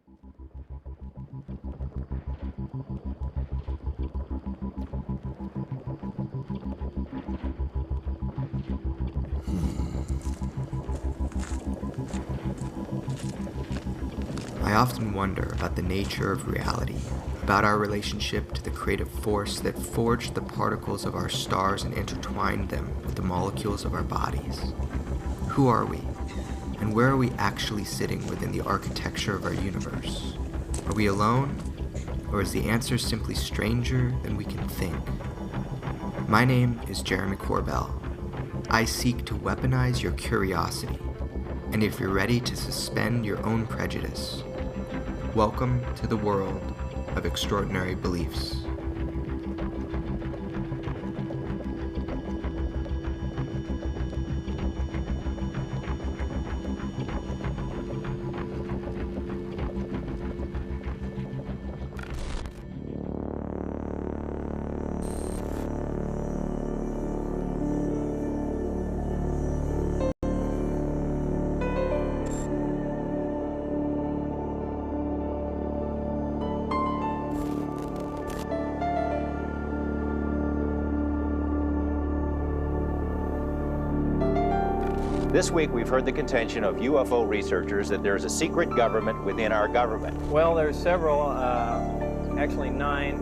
I often wonder about the nature of reality, about our relationship to the creative force that forged the particles of our stars and intertwined them with the molecules of our bodies. Who are we? And where are we actually sitting within the architecture of our universe? Are we alone? Or is the answer simply stranger than we can think? My name is Jeremy Corbell. I seek to weaponize your curiosity, and if you're ready to suspend your own prejudice, welcome to the world of extraordinary beliefs. This week, we've heard the contention of UFO researchers that there's a secret government within our government. Well, there's several, actually 9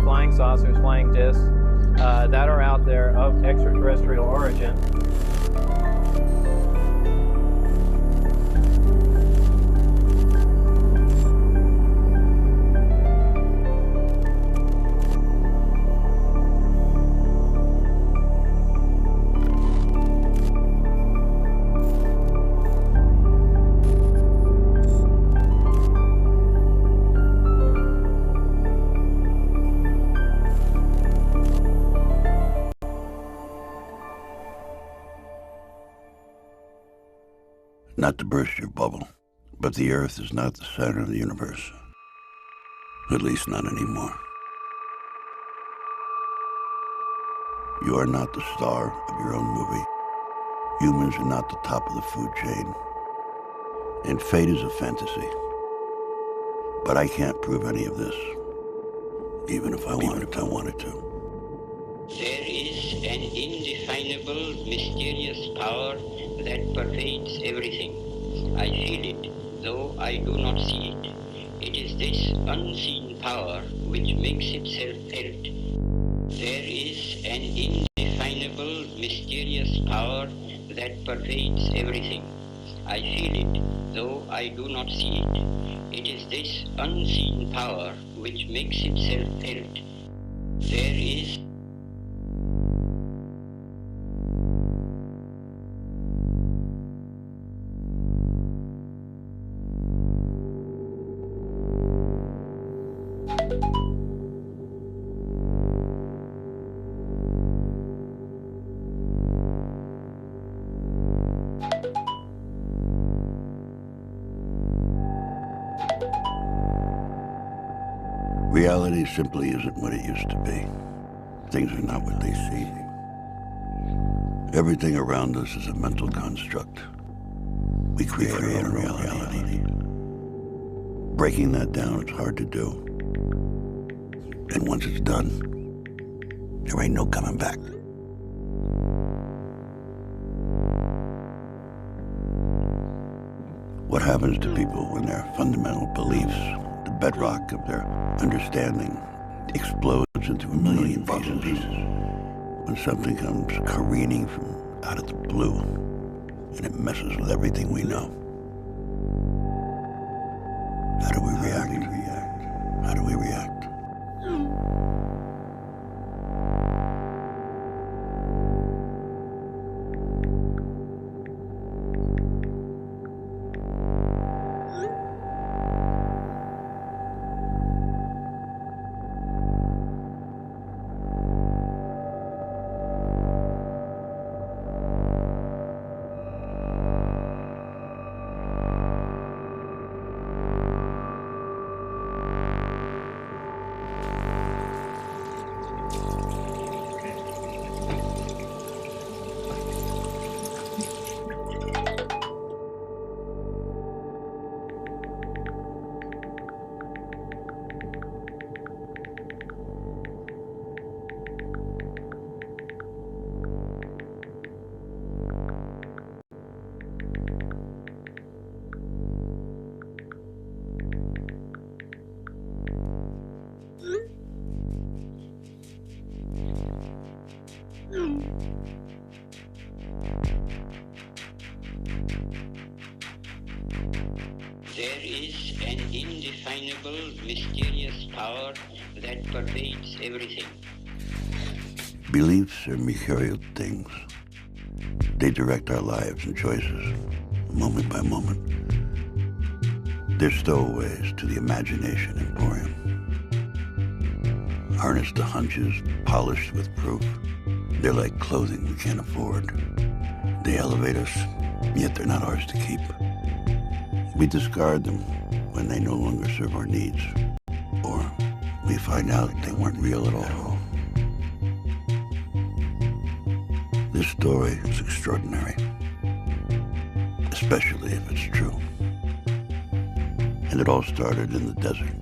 flying saucers, flying discs, that are out there of extraterrestrial origin. Not to burst your bubble, but the Earth is not the center of the universe. At least not anymore. You are not the star of your own movie. Humans are not the top of the food chain. And fate is a fantasy. But I can't prove any of this, even if I wanted to. There is an indefinable, mysterious power that pervades everything. I feel it, though I do not see it. It is this unseen power which makes itself felt. There is an indefinable, mysterious power that pervades everything. I feel it, though I do not see it. It is this unseen power which makes itself felt. There is Reality simply isn't what it used to be. Things are not what they seem. Everything around us is a mental construct. We create our own reality. Breaking that down is hard to do. And once it's done, there ain't no coming back. What happens to people when their fundamental beliefs, the bedrock of their understanding, explodes into a million pieces? When something comes careening from out of the blue and it messes with everything we know. How do we react? How do we react? there is an indefinable, mysterious power that pervades everything. Beliefs are mercurial things. They direct our lives and choices, moment by moment. They're stowaways to the imagination emporium. Harnessed to hunches, polished with proof. They're like clothing we can't afford. They elevate us, yet they're not ours to keep. We discard them when they no longer serve our needs, or we find out they weren't real at all. This story is extraordinary, especially if it's true. And it all started in the desert,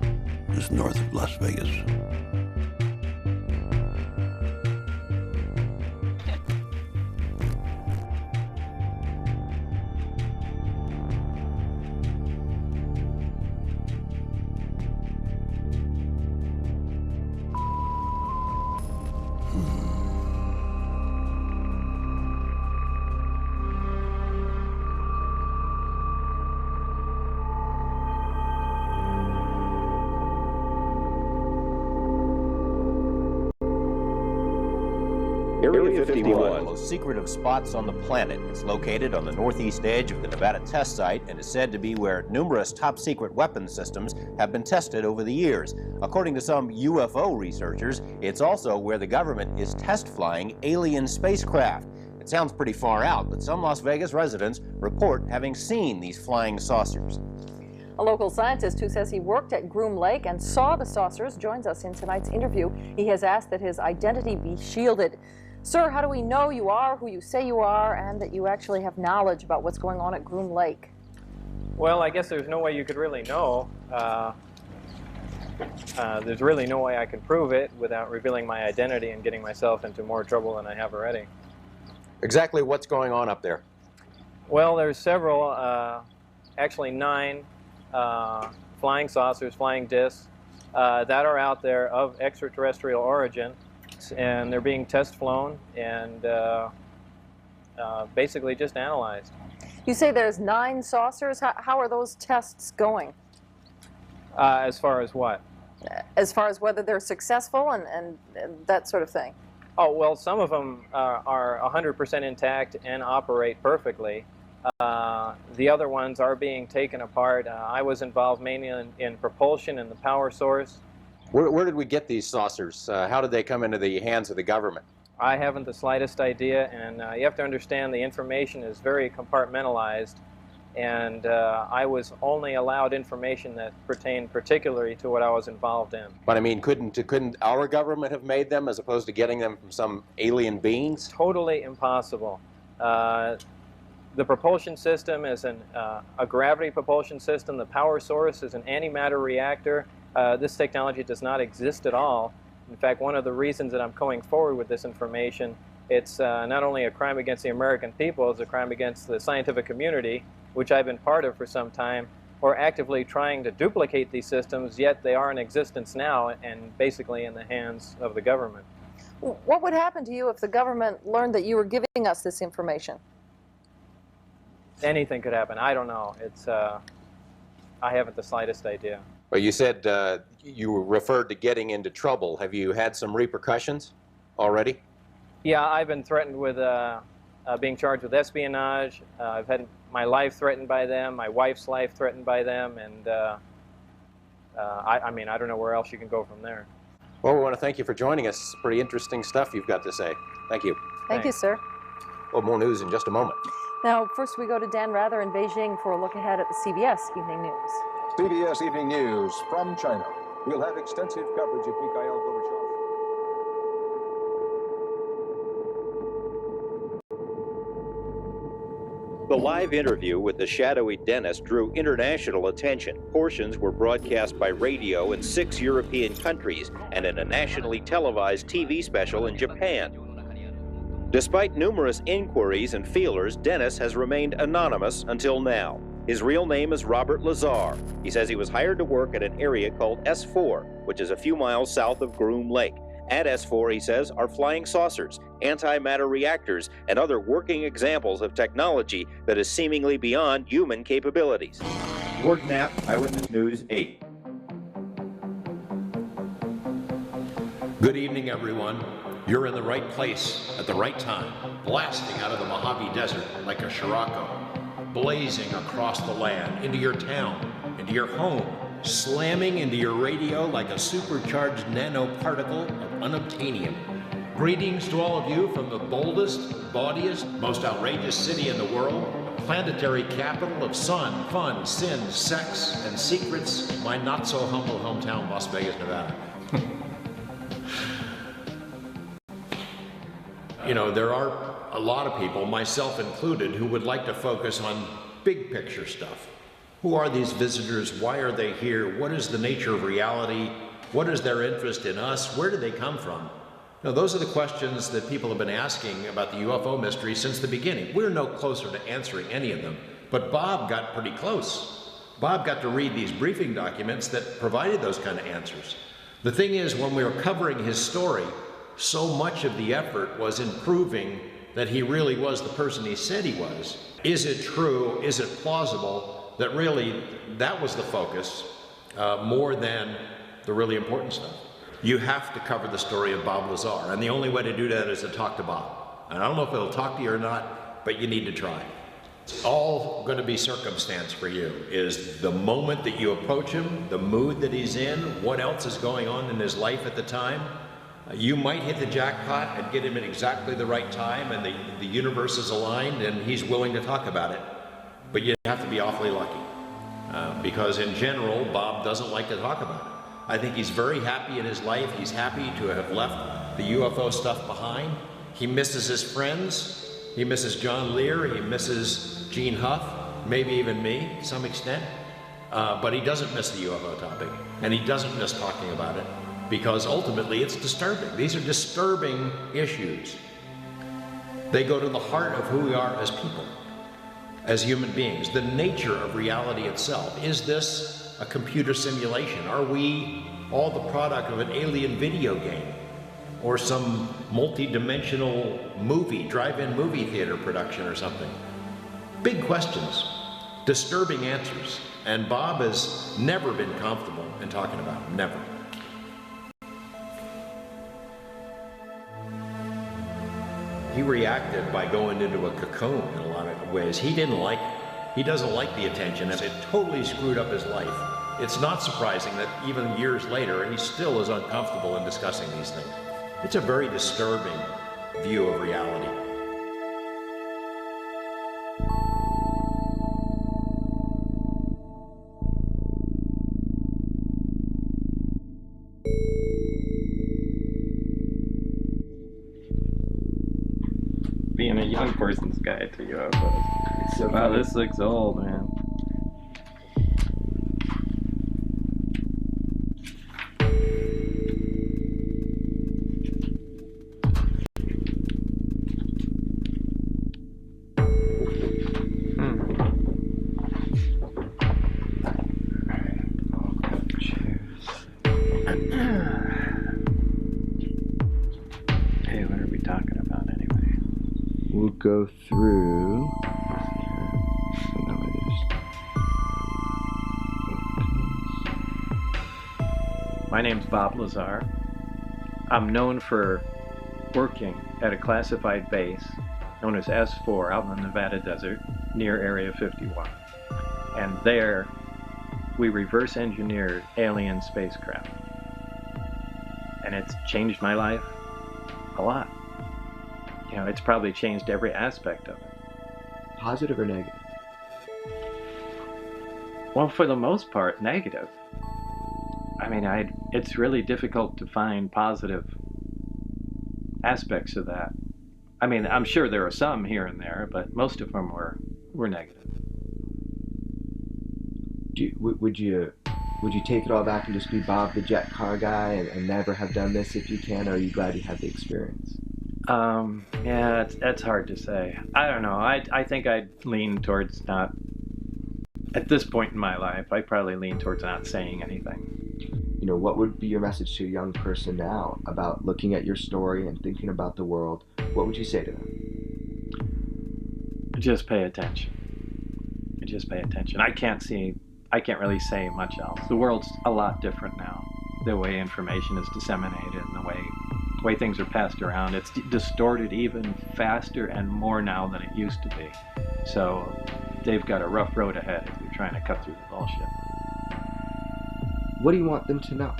just north of Las Vegas. Area 51, one of the most secretive spots on the planet. It's located on the northeast edge of the Nevada test site and is said to be where numerous top-secret weapons systems have been tested over the years. According to some UFO researchers, it's also where the government is test-flying alien spacecraft. It sounds pretty far out, but some Las Vegas residents report having seen these flying saucers. A local scientist who says he worked at Groom Lake and saw the saucers joins us in tonight's interview. He has asked that his identity be shielded. Sir, how do we know you are who you say you are and that you actually have knowledge about what's going on at Groom Lake? Well, I guess there's no way you could really know. There's really no way I could prove it without revealing my identity and getting myself into more trouble than I have already. Exactly what's going on up there? Well, there's several, actually 9 flying saucers, flying discs that are out there of extraterrestrial origin, and they're being test flown and basically just analyzed. You say there's 9 saucers. How are those tests going? As far as what? As far as whether they're successful and that sort of thing. Oh, well, some of them are 100% intact and operate perfectly. The other ones are being taken apart. I was involved mainly in propulsion and the power source. Where did we get these saucers? How did they come into the hands of the government? I haven't the slightest idea, and you have to understand the information is very compartmentalized, and I was only allowed information that pertained particularly to what I was involved in. But I mean, couldn't our government have made them as opposed to getting them from some alien beings? Totally impossible. The propulsion system is a gravity propulsion system. The power source is an antimatter reactor. This technology does not exist at all. In fact, one of the reasons that I'm going forward with this information, it's not only a crime against the American people, it's a crime against the scientific community, which I've been part of for some time. We're actively trying to duplicate these systems, yet they are in existence now and basically in the hands of the government. What would happen to you if the government learned that you were giving us this information? Anything could happen. I don't know. It's I haven't the slightest idea. Well, you said you referred to getting into trouble. Have you had some repercussions already? Yeah, I've been threatened with being charged with espionage. I've had my life threatened by them, my wife's life threatened by them, and I mean, I don't know where else you can go from there. Well, we want to thank you for joining us. Pretty interesting stuff you've got to say. Thank you. Thank you, sir. Well, more news in just a moment. Now, first we go to Dan Rather in Beijing for a look ahead at the CBS Evening News. CBS Evening News from China. We'll have extensive coverage of Mikhail Gorbachev. The live interview with the shadowy dentist drew international attention. Portions were broadcast by radio in 6 European countries and in a nationally televised TV special in Japan. Despite numerous inquiries and feelers, Dennis has remained anonymous until now. His real name is Robert Lazar. He says he was hired to work at an area called S4, which is a few miles south of Groom Lake. At S4, he says, are flying saucers, antimatter reactors, and other working examples of technology that is seemingly beyond human capabilities. Gord Knapp, Eyewitness News 8. Good evening, everyone. You're in the right place at the right time, blasting out of the Mojave Desert like a Scirocco, blazing across the land, into your town, into your home, slamming into your radio like a supercharged nanoparticle of unobtainium. Greetings to all of you from the boldest, bawdiest, most outrageous city in the world, planetary capital of sun, fun, sin, sex, and secrets, my not-so-humble hometown, Las Vegas, Nevada. You know, there are a lot of people, myself included, who would like to focus on big picture stuff. Who are these visitors? Why are they here? What is the nature of reality? What is their interest in us? Where do they come from? Now, those are the questions that people have been asking about the UFO mystery since the beginning. We're no closer to answering any of them, but Bob got pretty close. Bob got to read these briefing documents that provided those kind of answers. The thing is, when we were covering his story, so much of the effort was in proving that he really was the person he said he was. Is it true? Is it plausible? That really, that was the focus, more than the really important stuff. You have to cover the story of Bob Lazar, and the only way to do that is to talk to Bob. And I don't know if it'll talk to you or not, but you need to try. It's all going to be circumstance for you, is the moment that you approach him, the mood that he's in, what else is going on in his life at the time. You might hit the jackpot and get him at exactly the right time, and the universe is aligned and he's willing to talk about it. But you have to be awfully lucky, because in general, Bob doesn't like to talk about it. I think he's very happy in his life. He's happy to have left the UFO stuff behind. He misses his friends. He misses John Lear. He misses Gene Huff, maybe even me to some extent. But he doesn't miss the UFO topic, and he doesn't miss talking about it, because ultimately it's disturbing. These are disturbing issues. They go to the heart of who we are as people, as human beings, the nature of reality itself. Is this a computer simulation? Are we all the product of an alien video game or some multi-dimensional movie, drive-in movie theater production or something? Big questions, disturbing answers, and Bob has never been comfortable in talking about them, never. He reacted by going into a cocoon in a lot of ways. He didn't like it. He doesn't like the attention, and it totally screwed up his life. It's not surprising that even years later, he still is uncomfortable in discussing these things. It's a very disturbing view of reality. Being a young person's guide to UFOs. So wow, this looks old, man. Go through. My name's Bob Lazar. I'm known for working at a classified base known as S4 out in the Nevada desert near Area 51. And there we reverse engineered alien spacecraft. And it's changed my life a lot. You know, it's probably changed every aspect of it. Positive or negative? Well, for the most part, negative. I mean, it's really difficult to find positive aspects of that. I mean, I'm sure there are some here and there, but most of them were negative. Would you take it all back and just be Bob the jet car guy and never have done this if you can, or are you glad you had the experience? Yeah, that's hard to say. I don't know. I think I'd lean towards not, at this point in my life, I'd probably lean towards not saying anything. what would be your message to a young person now about looking at your story and thinking about the world? What would you say to them? Just pay attention. Just pay attention. I can't really say much else. The world's a lot different now. The way information is disseminated and the way things are passed around, it's distorted even faster and more now than it used to be. So they've got a rough road ahead if they're trying to cut through the bullshit. What do you want them to know?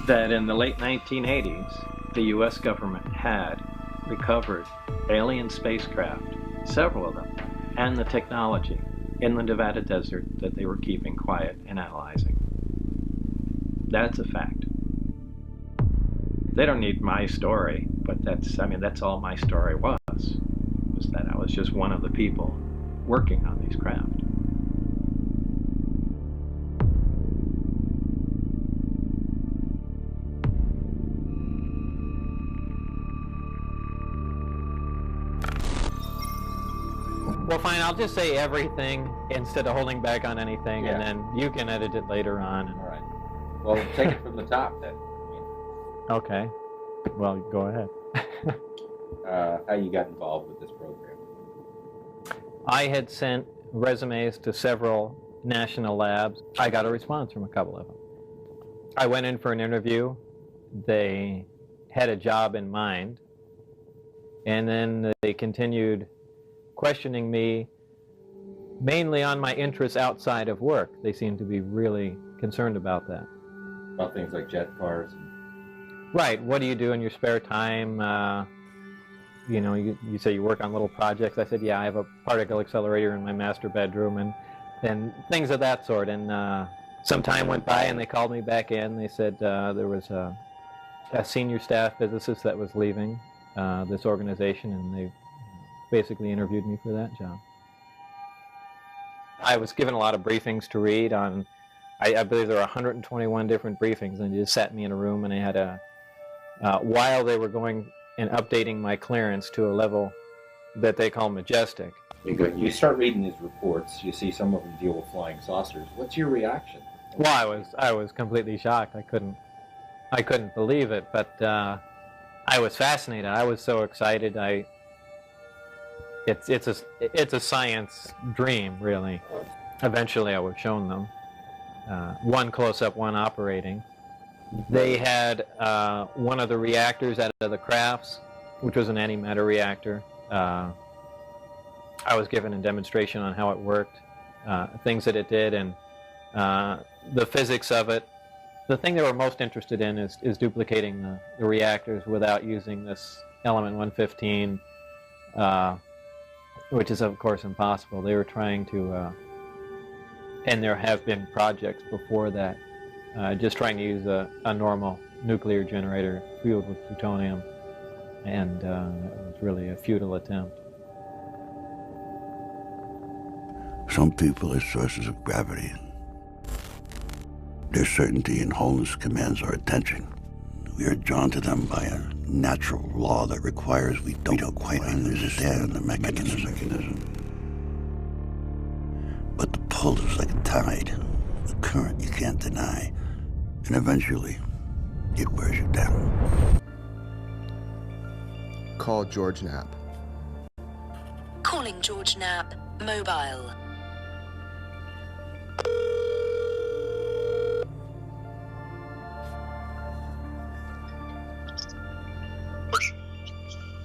That in the late 1980s, the US government had recovered alien spacecraft, several of them, and the technology in the Nevada desert that they were keeping quiet and analyzing. That's a fact. They don't need my story, but that's all my story was that I was just one of the people working on these craft. Well, fine, I'll just say everything instead of holding back on anything, and then you can edit it later on. All right. Well, take it from the top then. Okay. Well, go ahead. How you got involved with this program? I had sent resumes to several national labs. I got a response from a couple of them. I went in for an interview. They had a job in mind, and then they continued questioning me mainly on my interests outside of work. They seemed to be really concerned about that. About things like jet cars? Right. What do you do in your spare time? You say you work on little projects. I said, yeah, I have a particle accelerator in my master bedroom and things of that sort. And some time went by and they called me back in. They said there was a senior staff physicist that was leaving this organization, and they basically interviewed me for that job. I was given a lot of briefings to read on, I believe there were 121 different briefings, and they just sat me in a room, and they had while they were going and updating my clearance to a level that they call majestic. You start reading these reports, you see some of them deal with flying saucers. What's your reaction? Well, I was completely shocked. I couldn't believe it, but I was fascinated. I was so excited. It's a science dream, really. Eventually I was shown them. One close-up, one operating. They had one of the reactors out of the crafts, which was an antimatter reactor. I was given a demonstration on how it worked, things that it did, and the physics of it. The thing they were most interested in is duplicating the reactors without using this element 115, which is of course impossible. They were trying to, and there have been projects before that, just trying to use a normal nuclear generator fueled with plutonium, and it was really a futile attempt. Some people are sources of gravity. Their certainty and wholeness commands our attention. We are drawn to them by a natural law that requires we don't quite understand the mechanism. But the pull is like a tide, a current you can't deny, and eventually it wears you down. Call George Knapp. Calling George Knapp, mobile.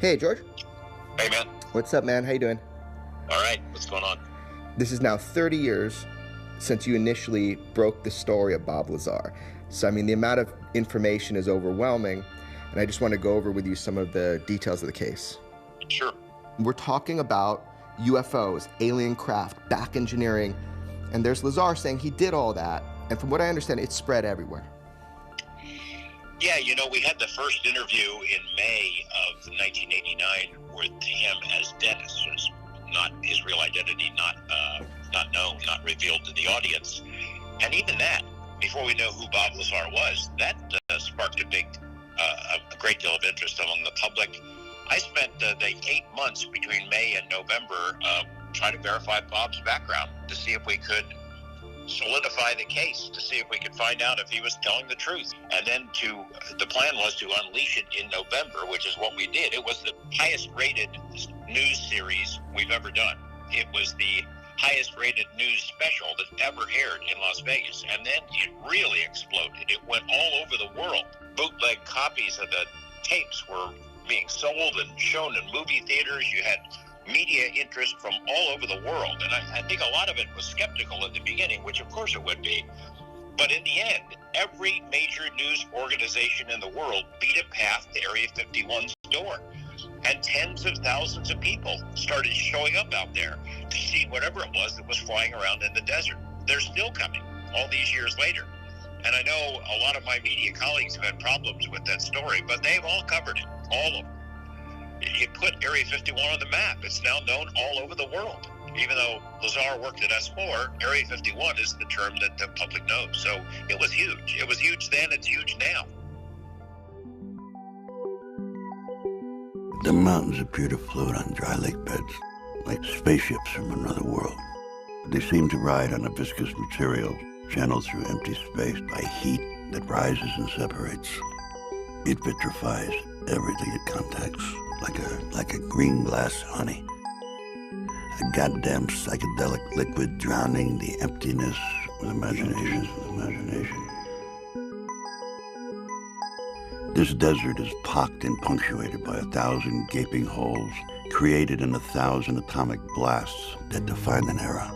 Hey, George. Hey, man. What's up, man? How you doing? All right. What's going on? This is now 30 years since you initially broke the story of Bob Lazar. So, I mean, the amount of information is overwhelming, and I just want to go over with you some of the details of the case. Sure. We're talking about UFOs, alien craft, back engineering, and there's Lazar saying he did all that, and from what I understand, it's spread everywhere. Yeah, we had the first interview in May of 1989 with him as Dennis, who's not his real identity, not known, not revealed to the audience. And even that, before we know who Bob Lazar was, that sparked a great deal of interest among the public. I spent the 8 months between May and November trying to verify Bob's background to see if we could solidify the case to see if we could find out if he was telling the truth. And then the plan was to unleash it in November, which is what we did. It was the highest rated news series we've ever done. It was the highest rated news special that ever aired in Las Vegas. And then it really exploded. It went all over the world. Bootleg copies of the tapes were being sold and shown in movie theaters. You had media interest from all over the world. And I think a lot of it was skeptical at the beginning, which of course it would be. But in the end, every major news organization in the world beat a path to Area 51's door. And tens of thousands of people started showing up out there to see whatever it was that was flying around in the desert. They're still coming all these years later. And I know a lot of my media colleagues have had problems with that story, but they've all covered it, all of them. It put Area 51 on the map. It's now known all over the world. Even though Lazar worked at S4, Area 51 is the term that the public knows. So it was huge. It was huge then, it's huge now. The mountains appear to float on dry lake beds, like spaceships from another world. They seem to ride on a viscous material, channeled through empty space by heat that rises and separates. It vitrifies everything it contacts, like a green glass honey. A goddamn psychedelic liquid drowning the emptiness with imagination. This desert is pocked and punctuated by 1,000 gaping holes created in 1,000 atomic blasts that define an era.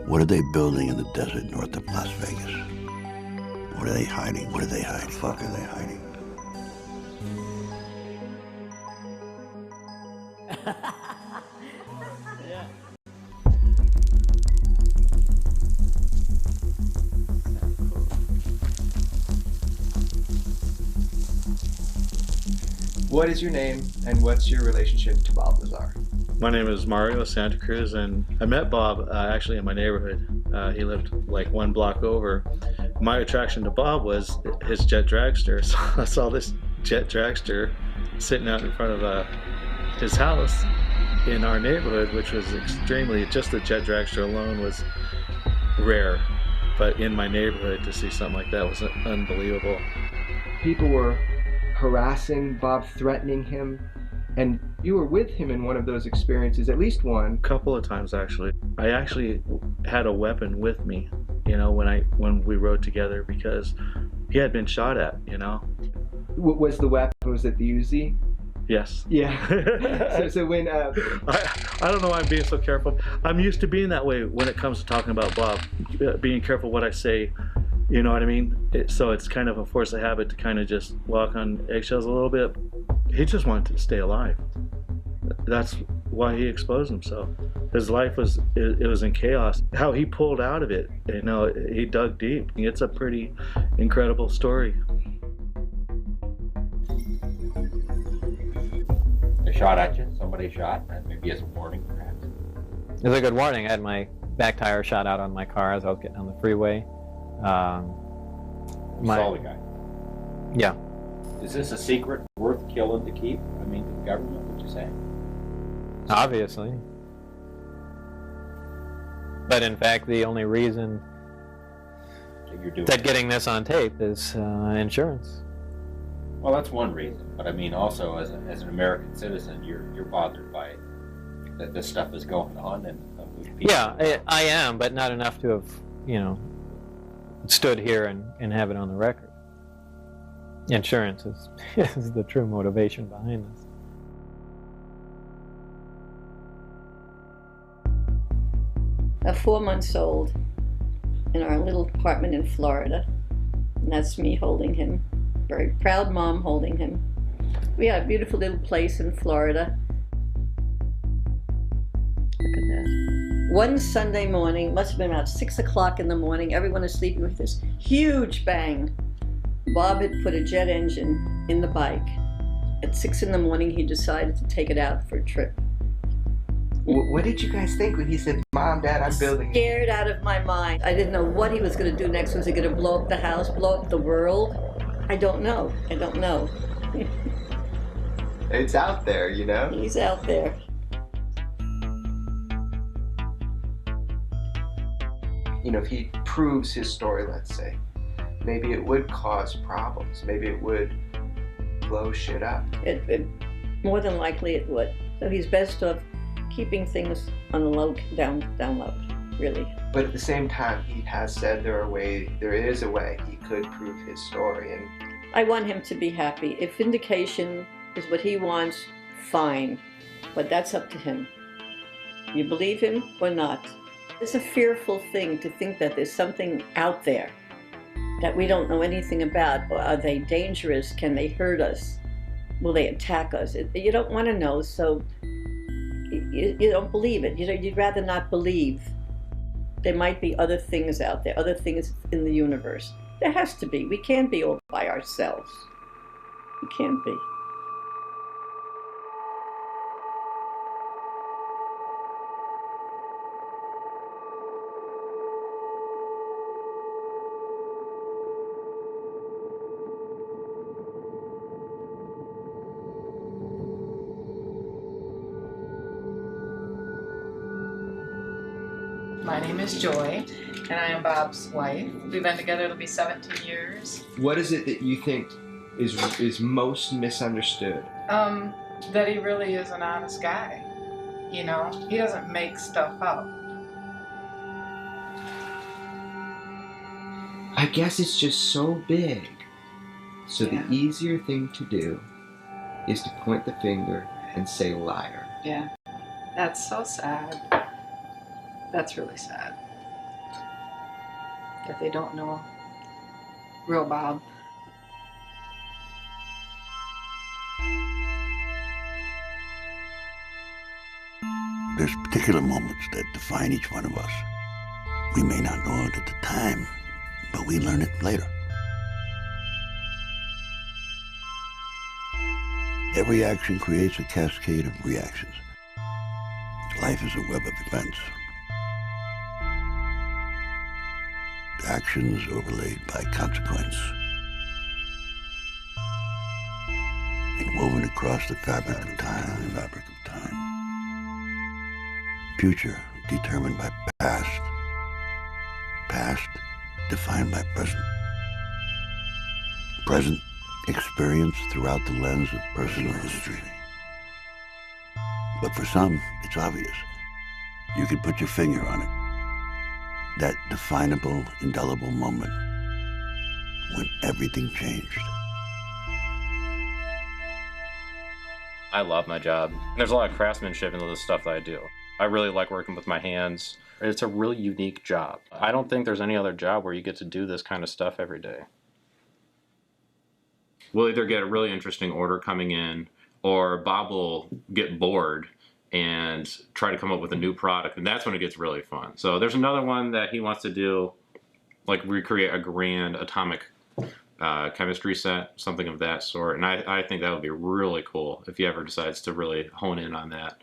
What are they building in the desert north of Las Vegas? What are they hiding? What are they hiding? What the fuck are they hiding? Yeah. What is your name and what's your relationship to Bob Lazar? My name is Mario Santa Cruz, and I met Bob actually in my neighborhood. He lived like one block over. My attraction to Bob was his jet dragster. So I saw this jet dragster sitting out in front of his house in our neighborhood, which was extremely, just the jet dragster alone was rare. But in my neighborhood, to see something like that was unbelievable. People were harassing Bob, threatening him, and you were with him in one of those experiences, at least one. A couple of times, actually. I actually had a weapon with me, you know, when we rode together, because he had been shot at, you know. Was the weapon, was it the Uzi? Yes. Yeah. so when I don't know why I'm being so careful. I'm used to being that way when it comes to talking about Bob, being careful what I say. You know what I mean? So it's kind of a force of habit to kind of just walk on eggshells a little bit. He just wanted to stay alive. That's why he exposed himself. His life was in chaos. How he pulled out of it, you know, he dug deep. It's a pretty incredible story. They shot at you? Somebody shot? Maybe as a warning, perhaps? It was a good warning. I had my back tire shot out on my car as I was getting on the freeway. You saw the guy? Yeah. Is this a secret worth killing to keep? I mean, to the government, would you say? Obviously. But in fact, the only reason that getting this on tape is insurance. Well, that's one reason. But I mean, also as an American citizen, you're bothered by it, that this stuff is going on, and yeah, I am, but not enough to have, you know, stood here and have it on the record. Insurance is the true motivation behind this. A 4 months old in our little apartment in Florida, and that's me holding him. Very proud mom holding him. We had a beautiful little place in Florida. Look at that. One Sunday morning, must have been about 6 o'clock in the morning, everyone is sleeping, with this huge bang. Bob had put a jet engine in the bike. At 6 in the morning, he decided to take it out for a trip. What did you guys think when he said, Mom, Dad, I'm building? Scared out of my mind. I didn't know what he was going to do next. Was he going to blow up the house, blow up the world? I don't know. I don't know. It's out there, you know? He's out there. if he proves his story, let's say, maybe it would cause problems. Maybe it would blow shit up. It more than likely it would. So he's best off keeping things on the low, down low, really. But at the same time, he has said there is a way he could prove his story. And I want him to be happy. If vindication is what he wants, fine. But that's up to him. You believe him or not? It's a fearful thing to think that there's something out there that we don't know anything about. Are they dangerous? Can they hurt us? Will they attack us? You don't want to know, so you don't believe it. You'd rather not believe. There might be other things out there, other things in the universe. There has to be. We can't be all by ourselves. We can't be. My name is Joy, and I am Bob's wife. We've been together, it'll be 17 years. what is it that you think is most misunderstood? That he really is an honest guy. You know, he doesn't make stuff up. I guess it's just so big. So the easier thing to do is to point the finger and say liar. Yeah, that's so sad. That's really sad. That they don't know real Bob. There's particular moments that define each one of us. We may not know it at the time, but we learn it later. Every action creates a cascade of reactions. Life is a web of events. Actions overlaid by consequence. And woven across the fabric of time. Future determined by past. Past defined by present. Present experienced throughout the lens of personal history. But for some, it's obvious. You could put your finger on it. That definable, indelible moment when everything changed. I love my job. There's a lot of craftsmanship in the stuff that I do. I really like working with my hands. It's a really unique job. I don't think there's any other job where you get to do this kind of stuff every day. We'll either get a really interesting order coming in, or Bob will get bored and try to come up with a new product, and that's when it gets really fun. So there's another one that he wants to do, like recreate a grand atomic chemistry set, something of that sort, and I think that would be really cool if he ever decides to really hone in on that.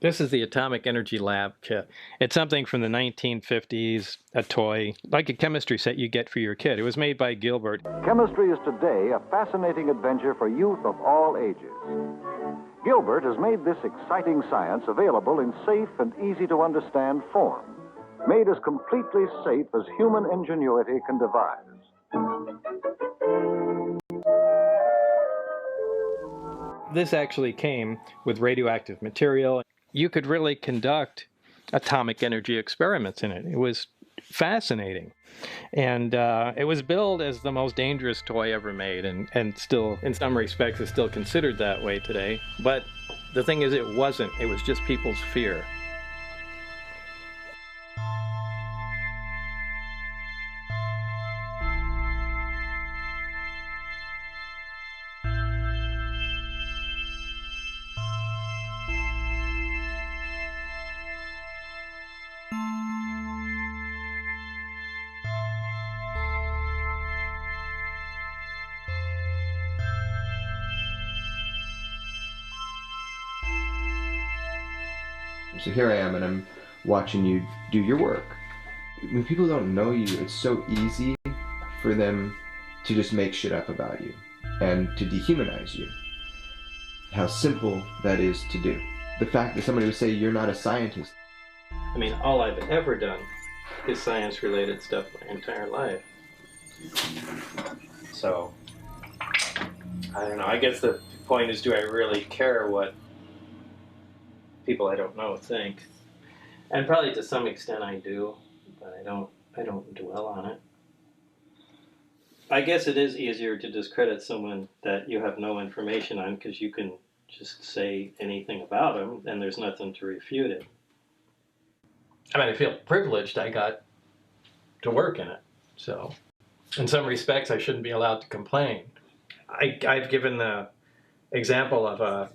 This is the Atomic Energy Lab kit. It's something from the 1950s, a toy, like a chemistry set you get for your kid. It was made by Gilbert. Chemistry is today a fascinating adventure for youth of all ages. Gilbert has made this exciting science available in safe and easy-to-understand form, made as completely safe as human ingenuity can devise. This actually came with radioactive material. You could really conduct atomic energy experiments in it. It was fascinating. And it was billed as the most dangerous toy ever made, and still, in some respects, is still considered that way today. But the thing is, it wasn't. It was just people's fear. So here I am, and I'm watching you do your work. When people don't know you, it's so easy for them to just make shit up about you and to dehumanize you. How simple that is to do. The fact that somebody would say you're not a scientist. I mean, all I've ever done his science-related stuff my entire life. So, I don't know. I guess the point is, do I really care what people I don't know think? And probably to some extent I do, but I don't dwell on it. I guess it is easier to discredit someone that you have no information on, because you can just say anything about them and there's nothing to refute it. I mean, I feel privileged I got to work in it. So in some respects, I shouldn't be allowed to complain. I've given the example of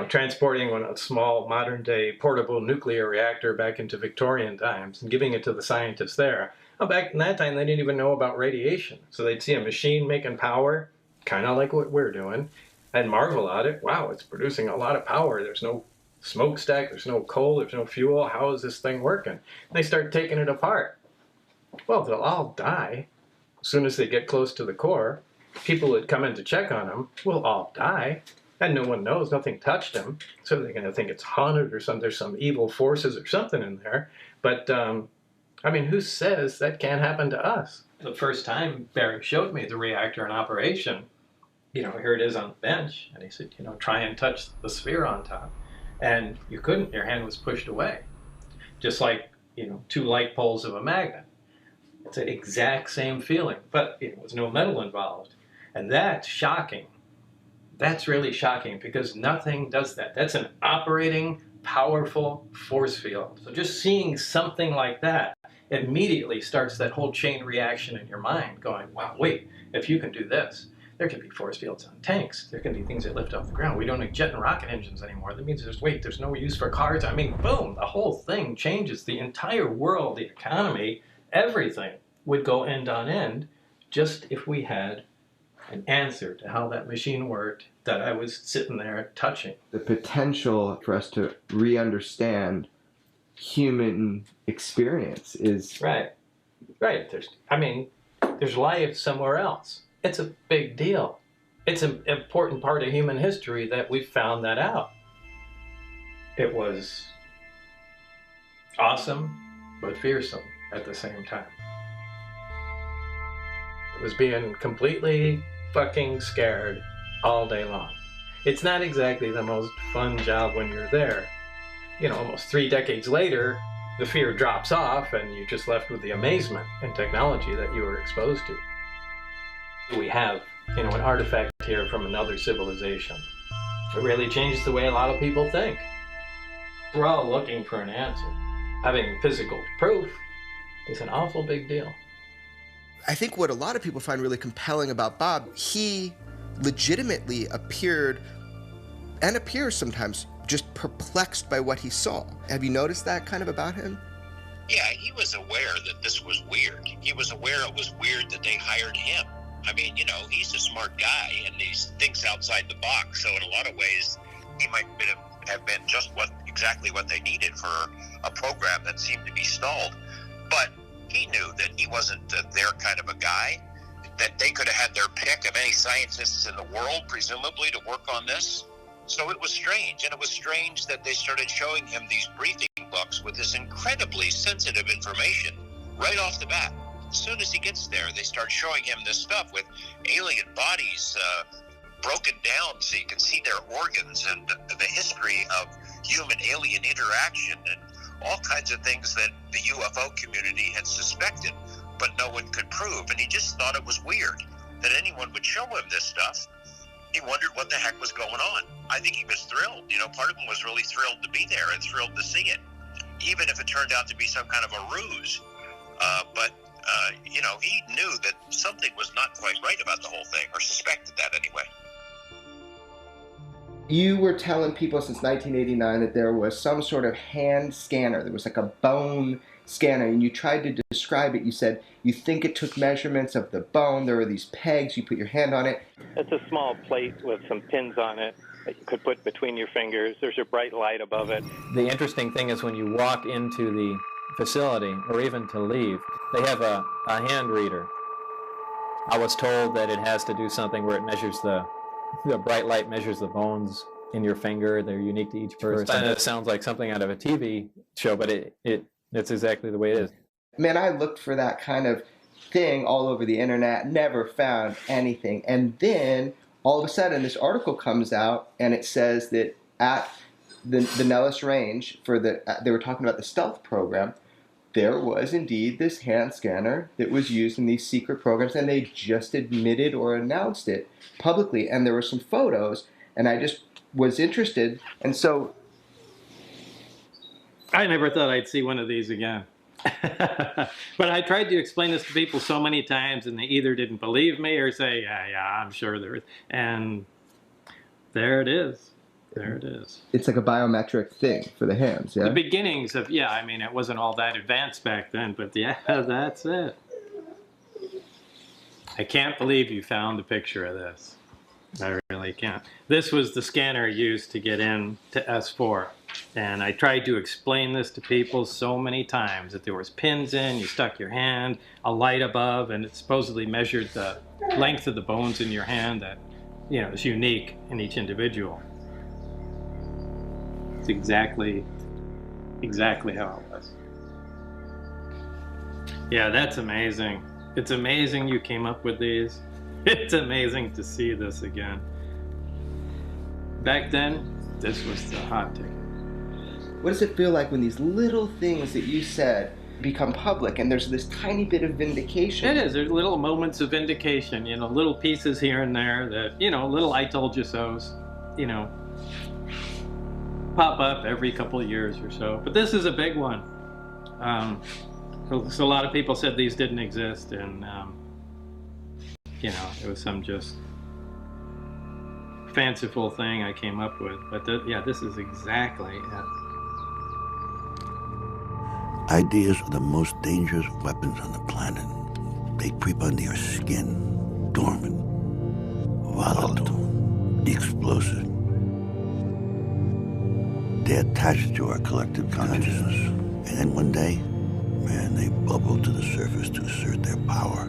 transporting a small modern-day portable nuclear reactor back into Victorian times and giving it to the scientists there. Well, back in that time, they didn't even know about radiation. So they'd see a machine making power, kind of like what we're doing, and marvel at it. Wow, it's producing a lot of power. There's no smokestack, there's no coal, there's no fuel. How is this thing working? And they start taking it apart. Well, they'll all die as soon as they get close to the core. People that come in to check on them will all die. And no one knows, nothing touched them. So they're going to think it's haunted or something. There's some evil forces or something in there. But, I mean, who says that can't happen to us? The first time Barry showed me the reactor in operation, here it is on the bench. And he said, try and touch the sphere on top. And you couldn't. Your hand was pushed away. Just like, two light poles of a magnet. It's the exact same feeling. But there was no metal involved. And that's shocking. That's really shocking, because nothing does that. That's an operating, powerful force field. So just seeing something like that immediately starts that whole chain reaction in your mind going, wow, wait, if you can do this, there can be force fields on tanks. There can be things that lift off the ground. We don't need jet and rocket engines anymore. That means there's no use for cars. I mean, boom, the whole thing changes. The entire world, the economy, everything would go end on end just if we had an answer to how that machine worked that I was sitting there touching. The potential for us to re-understand human experience is... Right. There's life somewhere else. It's a big deal. It's an important part of human history that we found that out. It was awesome, but fearsome at the same time. It was being completely fucking scared all day long. It's not exactly the most fun job when you're there. Almost 3 decades later, the fear drops off and you're just left with the amazement and technology that you were exposed to. We have, an artifact here from another civilization. It really changes the way a lot of people think. We're all looking for an answer. Having physical proof is an awful big deal. I think what a lot of people find really compelling about Bob, he legitimately appeared, and appears sometimes, just perplexed by what he saw. Have you noticed that kind of about him? Yeah, he was aware that this was weird. He was aware it was weird that they hired him. I mean, he's a smart guy, and he thinks outside the box, so in a lot of ways, he might have been just exactly what they needed for a program that seemed to be stalled. But he knew that he wasn't their kind of a guy, that they could have had their pick of any scientists in the world, presumably, to work on this. So it was strange, and it was strange that they started showing him these briefing books with this incredibly sensitive information right off the bat. As soon as he gets there, they start showing him this stuff with alien bodies broken down so you can see their organs and the history of human-alien interaction and all kinds of things that the UFO community had suspected, but no one could prove. And he just thought it was weird that anyone would show him this stuff. He wondered what the heck was going on. I think he was thrilled. Part of him was really thrilled to be there and thrilled to see it, even if it turned out to be some kind of a ruse. But he knew that something was not quite right about the whole thing, or suspected that anyway. You were telling people since 1989 that there was some sort of hand scanner. There was like a bone scanner, and you tried to describe it. You said you think it took measurements of the bone. There were these pegs. You put your hand on it. It's a small plate with some pins on it that you could put between your fingers. There's a bright light above it. The interesting thing is when you walk into the facility, or even to leave, they have a hand reader. I was told that it has to do something where it measures the bright light measures the bones in your finger. They're unique to each person. It sounds like something out of a TV show, but it's exactly the way it is. Man, I looked for that kind of thing all over the internet, never found anything. And then all of a sudden this article comes out and it says that at the Nellis Range they were talking about the stealth program, there was indeed this hand scanner that was used in these secret programs, and they just admitted or announced it publicly. And there were some photos, and I just was interested. And so I never thought I'd see one of these again. But I tried to explain this to people so many times, and they either didn't believe me or say, yeah, I'm sure there is. And there it is. There it is. It's like a biometric thing for the hands, yeah? The beginnings of, yeah, I mean, it wasn't all that advanced back then, but yeah, that's it. I can't believe you found a picture of this. I really can't. This was the scanner used to get in to S4. And I tried to explain this to people so many times, that there was pins in, you stuck your hand, a light above, and it supposedly measured the length of the bones in your hand that, you know, is unique in each individual. It's exactly how it was. Yeah, that's amazing. It's amazing you came up with these. It's amazing to see this again. Back then, this was the hot ticket. What does it feel like when these little things that you said become public and there's this tiny bit of vindication? It is. There's little moments of vindication, you know, little pieces here and there that, you know, little I told you so's, you know, pop up every couple of years or so. But this is a big one. So a lot of people said these didn't exist, and, you know, it was some just fanciful thing I came up with. But yeah, this is exactly it. Ideas are the most dangerous weapons on the planet. They creep under your skin, dormant, volatile, explosive. They attach to our collective consciousness. And then one day, man, they bubble to the surface to assert their power.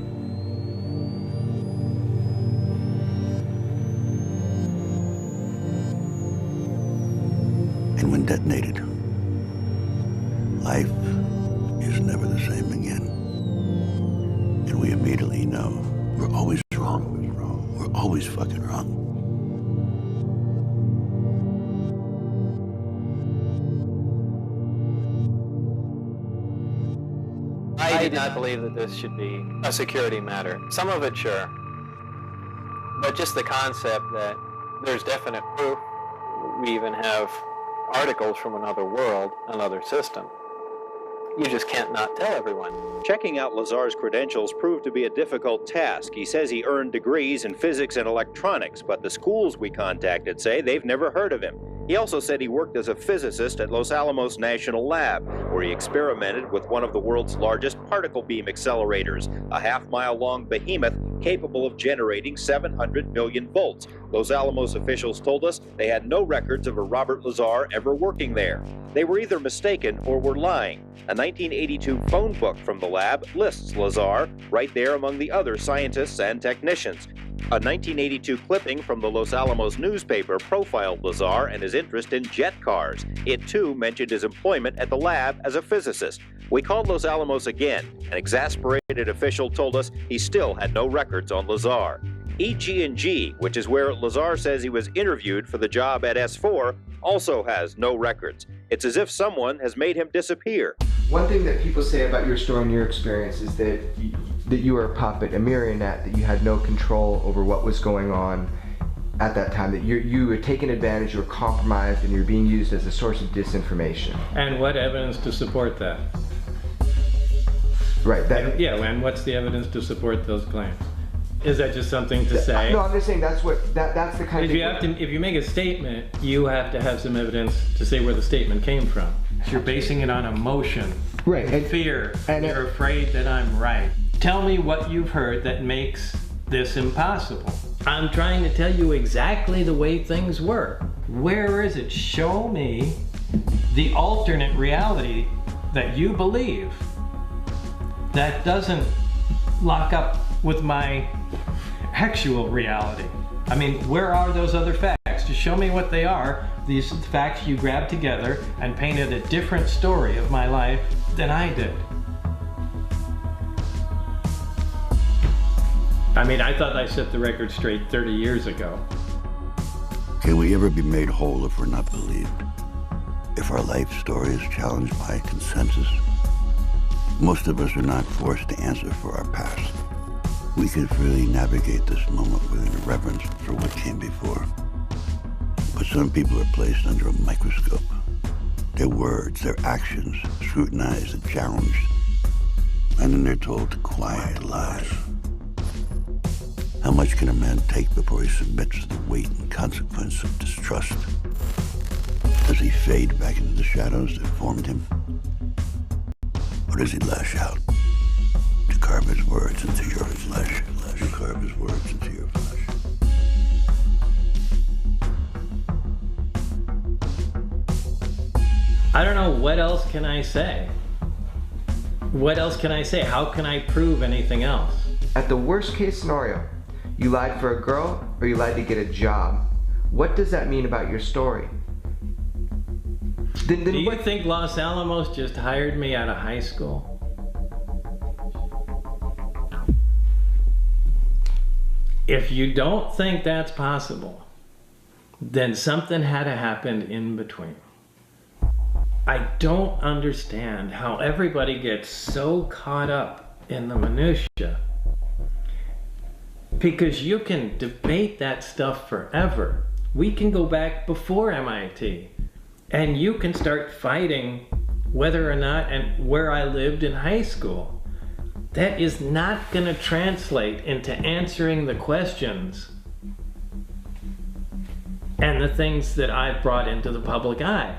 And when detonated, life is never the same again. And we immediately know we're always wrong. We're always fucking wrong. I did not believe that this should be a security matter. Some of it, sure. But just the concept that there's definite proof. We even have articles from another world, another system. You just can't not tell everyone. Checking out Lazar's credentials proved to be a difficult task. He says he earned degrees in physics and electronics, but the schools we contacted say they've never heard of him. He also said he worked as a physicist at Los Alamos National Lab, where he experimented with one of the world's largest particle beam accelerators, a half-mile-long behemoth capable of generating 700 million volts. Los Alamos officials told us they had no records of a Robert Lazar ever working there. They were either mistaken or were lying. A 1982 phone book from the lab lists Lazar right there among the other scientists and technicians. A 1982 clipping from the Los Alamos newspaper profiled Lazar and his interest in jet cars. It too mentioned his employment at the lab as a physicist. We called Los Alamos again. An exasperated official told us he still had no records on Lazar. EG&G, which is where Lazar says he was interviewed for the job at S4, also has no records. It's as if someone has made him disappear. One thing that people say about your story and your experience is that you were a puppet, a marionette, that you had no control over what was going on at that time, that you were taken advantage, you were compromised, and you're being used as a source of disinformation. And what evidence to support that? Right. Yeah, and what's the evidence to support those claims? Is that just something to say? No, I'm just saying that's the kind of thing. If you make a statement, you have to have some evidence to say where the statement came from. You're basing it on emotion, right, and fear, and you're afraid that I'm right. Tell me what you've heard that makes this impossible. I'm trying to tell you exactly the way things were. Where is it? Show me the alternate reality that you believe that doesn't lock up with my actual reality. I mean, where are those other facts? Just show me what they are. These facts you grabbed together and painted a different story of my life than I did. I mean, I thought I set the record straight 30 years ago. Can we ever be made whole if we're not believed? If our life story is challenged by consensus? Most of us are not forced to answer for our past. We could freely navigate this moment with a reverence for what came before. But some people are placed under a microscope. Their words, their actions, scrutinized and challenged. And then they're told to quiet the lies. How much can a man take before he submits to the weight and consequence of distrust? Does he fade back into the shadows that formed him? Or does he lash out to carve his words into your flesh? To carve his words into your flesh. I don't know, what else can I say? What else can I say? How can I prove anything else? At the worst case scenario, you lied for a girl or you lied to get a job. What does that mean about your story? Do you think Los Alamos just hired me out of high school? If you don't think that's possible, then something had to happen in between. I don't understand how everybody gets so caught up in the minutia. Because you can debate that stuff forever. We can go back before MIT. And you can start fighting whether or not and where I lived in high school. That is not going to translate into answering the questions and the things that I've brought into the public eye.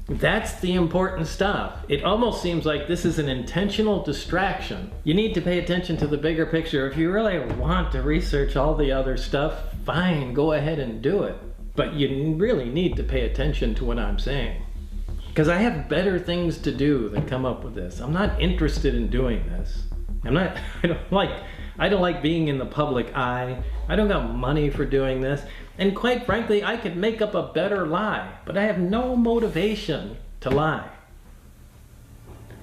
That's the important stuff. It almost seems like this is an intentional distraction. You need to pay attention to the bigger picture. If you really want to research all the other stuff, fine, go ahead and do it. But you really need to pay attention to what I'm saying. Because I have better things to do than come up with this. I'm not interested in doing this. I don't like being in the public eye. I don't got money for doing this. And quite frankly, I could make up a better lie, but I have no motivation to lie.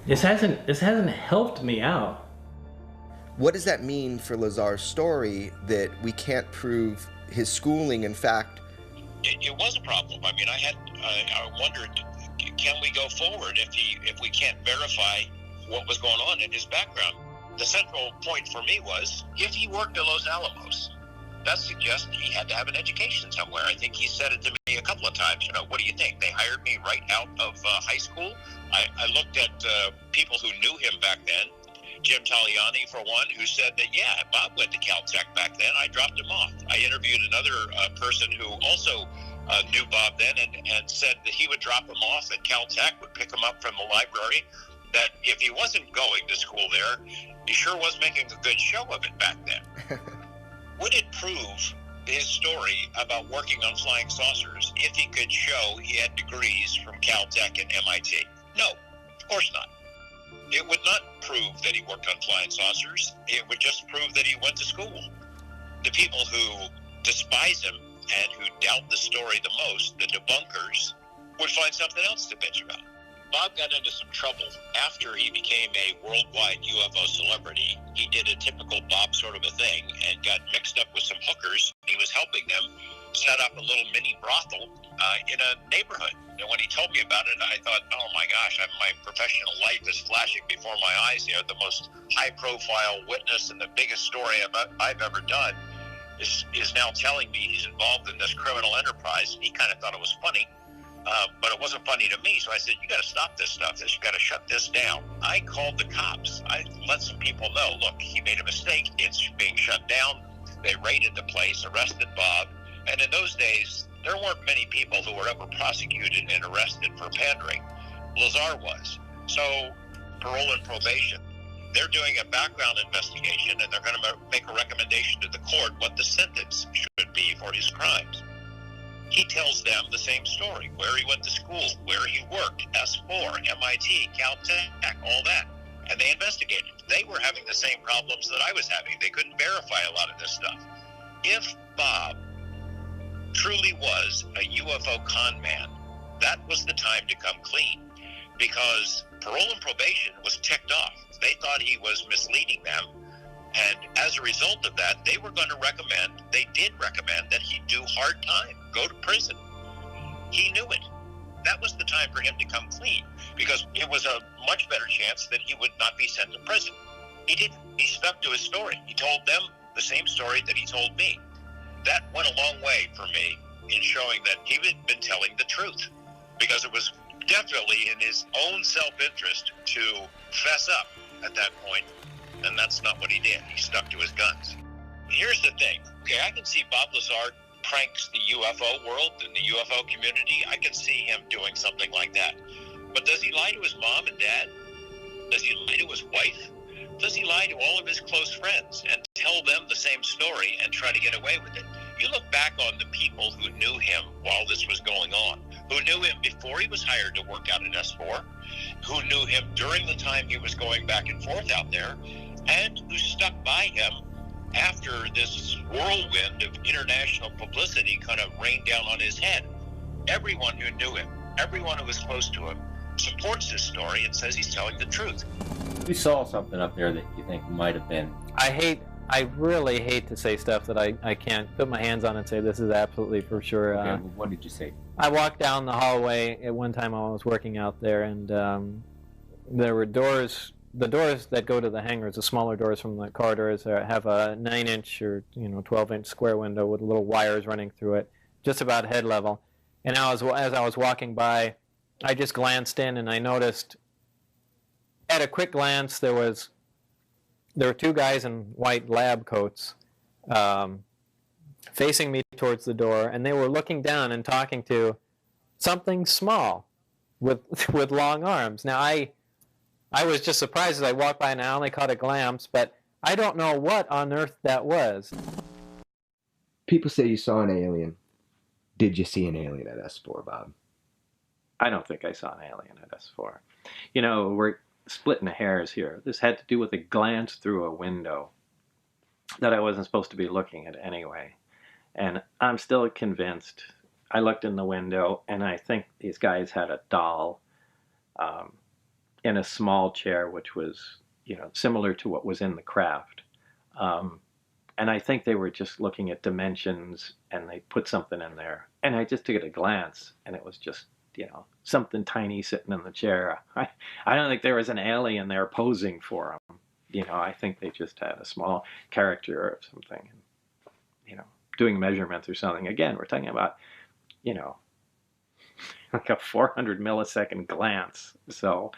This hasn't helped me out. What does that mean for Lazar's story that we can't prove his schooling? In fact, it was a problem. I mean, I wondered, can we go forward if we can't verify what was going on in his background? The central point for me was, if he worked at Los Alamos, that suggests he had to have an education somewhere. I think he said it to me a couple of times. What do you think? They hired me right out of high school. I looked at people who knew him back then. Jim Taliani, for one, who said that, yeah, Bob went to Caltech back then. I dropped him off. I interviewed another person who also knew Bob then and said that he would drop him off at Caltech, would pick him up from the library, that if he wasn't going to school there, he sure was making a good show of it back then. Would it prove his story about working on flying saucers if he could show he had degrees from Caltech and MIT? No, of course not. It would not prove that he worked on flying saucers. It would just prove that he went to school. The people who despise him and who doubt the story the most, the debunkers, would find something else to bitch about. Bob got into some trouble after he became a worldwide UFO celebrity. He did a typical Bob sort of a thing and got mixed up with some hookers. He was helping them set up a little mini brothel in a neighborhood. And when he told me about it, I thought, oh my gosh, my professional life is flashing before my eyes here. The most high-profile witness and the biggest story I've ever done is now telling me he's involved in this criminal enterprise. He kind of thought it was funny. But it wasn't funny to me, so I said, you got to stop this stuff. You got to shut this down. I called the cops. I let some people know, look, he made a mistake. It's being shut down. They raided the place, arrested Bob. And in those days, there weren't many people who were ever prosecuted and arrested for pandering. Lazar was. So, parole and probation. They're doing a background investigation, and they're going to make a recommendation to the court what the sentence should be for his crimes. He tells them the same story, where he went to school, where he worked, S4, MIT, Caltech, all that. And they investigated. They were having the same problems that I was having. They couldn't verify a lot of this stuff. If Bob truly was a UFO con man, that was the time to come clean, because parole and probation was ticked off. They thought he was misleading them And as a result of that, they did recommend that he do hard time, go to prison. He knew it. That was the time for him to come clean, because it was a much better chance that he would not be sent to prison. He didn't. He stuck to his story. He told them the same story that he told me. That went a long way for me in showing that he had been telling the truth, because it was definitely in his own self-interest to fess up at that point, and that's not what he did. He stuck to his guns. Here's the thing. Okay, I can see Bob Lazar pranks the UFO world and the UFO community. I can see him doing something like that. But does he lie to his mom and dad? Does he lie to his wife? Does he lie to all of his close friends and tell them the same story and try to get away with it? You look back on the people who knew him while this was going on, who knew him before he was hired to work out at S4, who knew him during the time he was going back and forth out there, and who stuck by him after this whirlwind of international publicity kind of rained down on his head. Everyone who knew him, everyone who was close to him, supports his story and says he's telling the truth. You saw something up there that you think might have been... I really hate to say stuff that I can't put my hands on and say this is absolutely for sure. Okay, what did you say? I walked down the hallway at one time while I was working out there, and there were doors. The doors that go to the hangars, the smaller doors from the corridors, have a 9-inch or 12-inch square window with little wires running through it, just about head level. And as I was walking by, I just glanced in and I noticed, at a quick glance, there were two guys in white lab coats facing me towards the door, and they were looking down and talking to something small with long arms. Now I was just surprised as I walked by, and I only caught a glimpse, but I don't know what on earth that was. People say you saw an alien. Did you see an alien at S4, Bob? I don't think I saw an alien at S4. We're splitting hairs here. This had to do with a glance through a window that I wasn't supposed to be looking at anyway. And I'm still convinced. I looked in the window, and I think these guys had a doll in a small chair, which was, similar to what was in the craft. And I think they were just looking at dimensions, and they put something in there. And I just took it a glance, and it was just, something tiny sitting in the chair. I don't think there was an alien there posing for them. I think they just had a small character or something, doing measurements or something. Again, we're talking about, like a 400 millisecond glance. So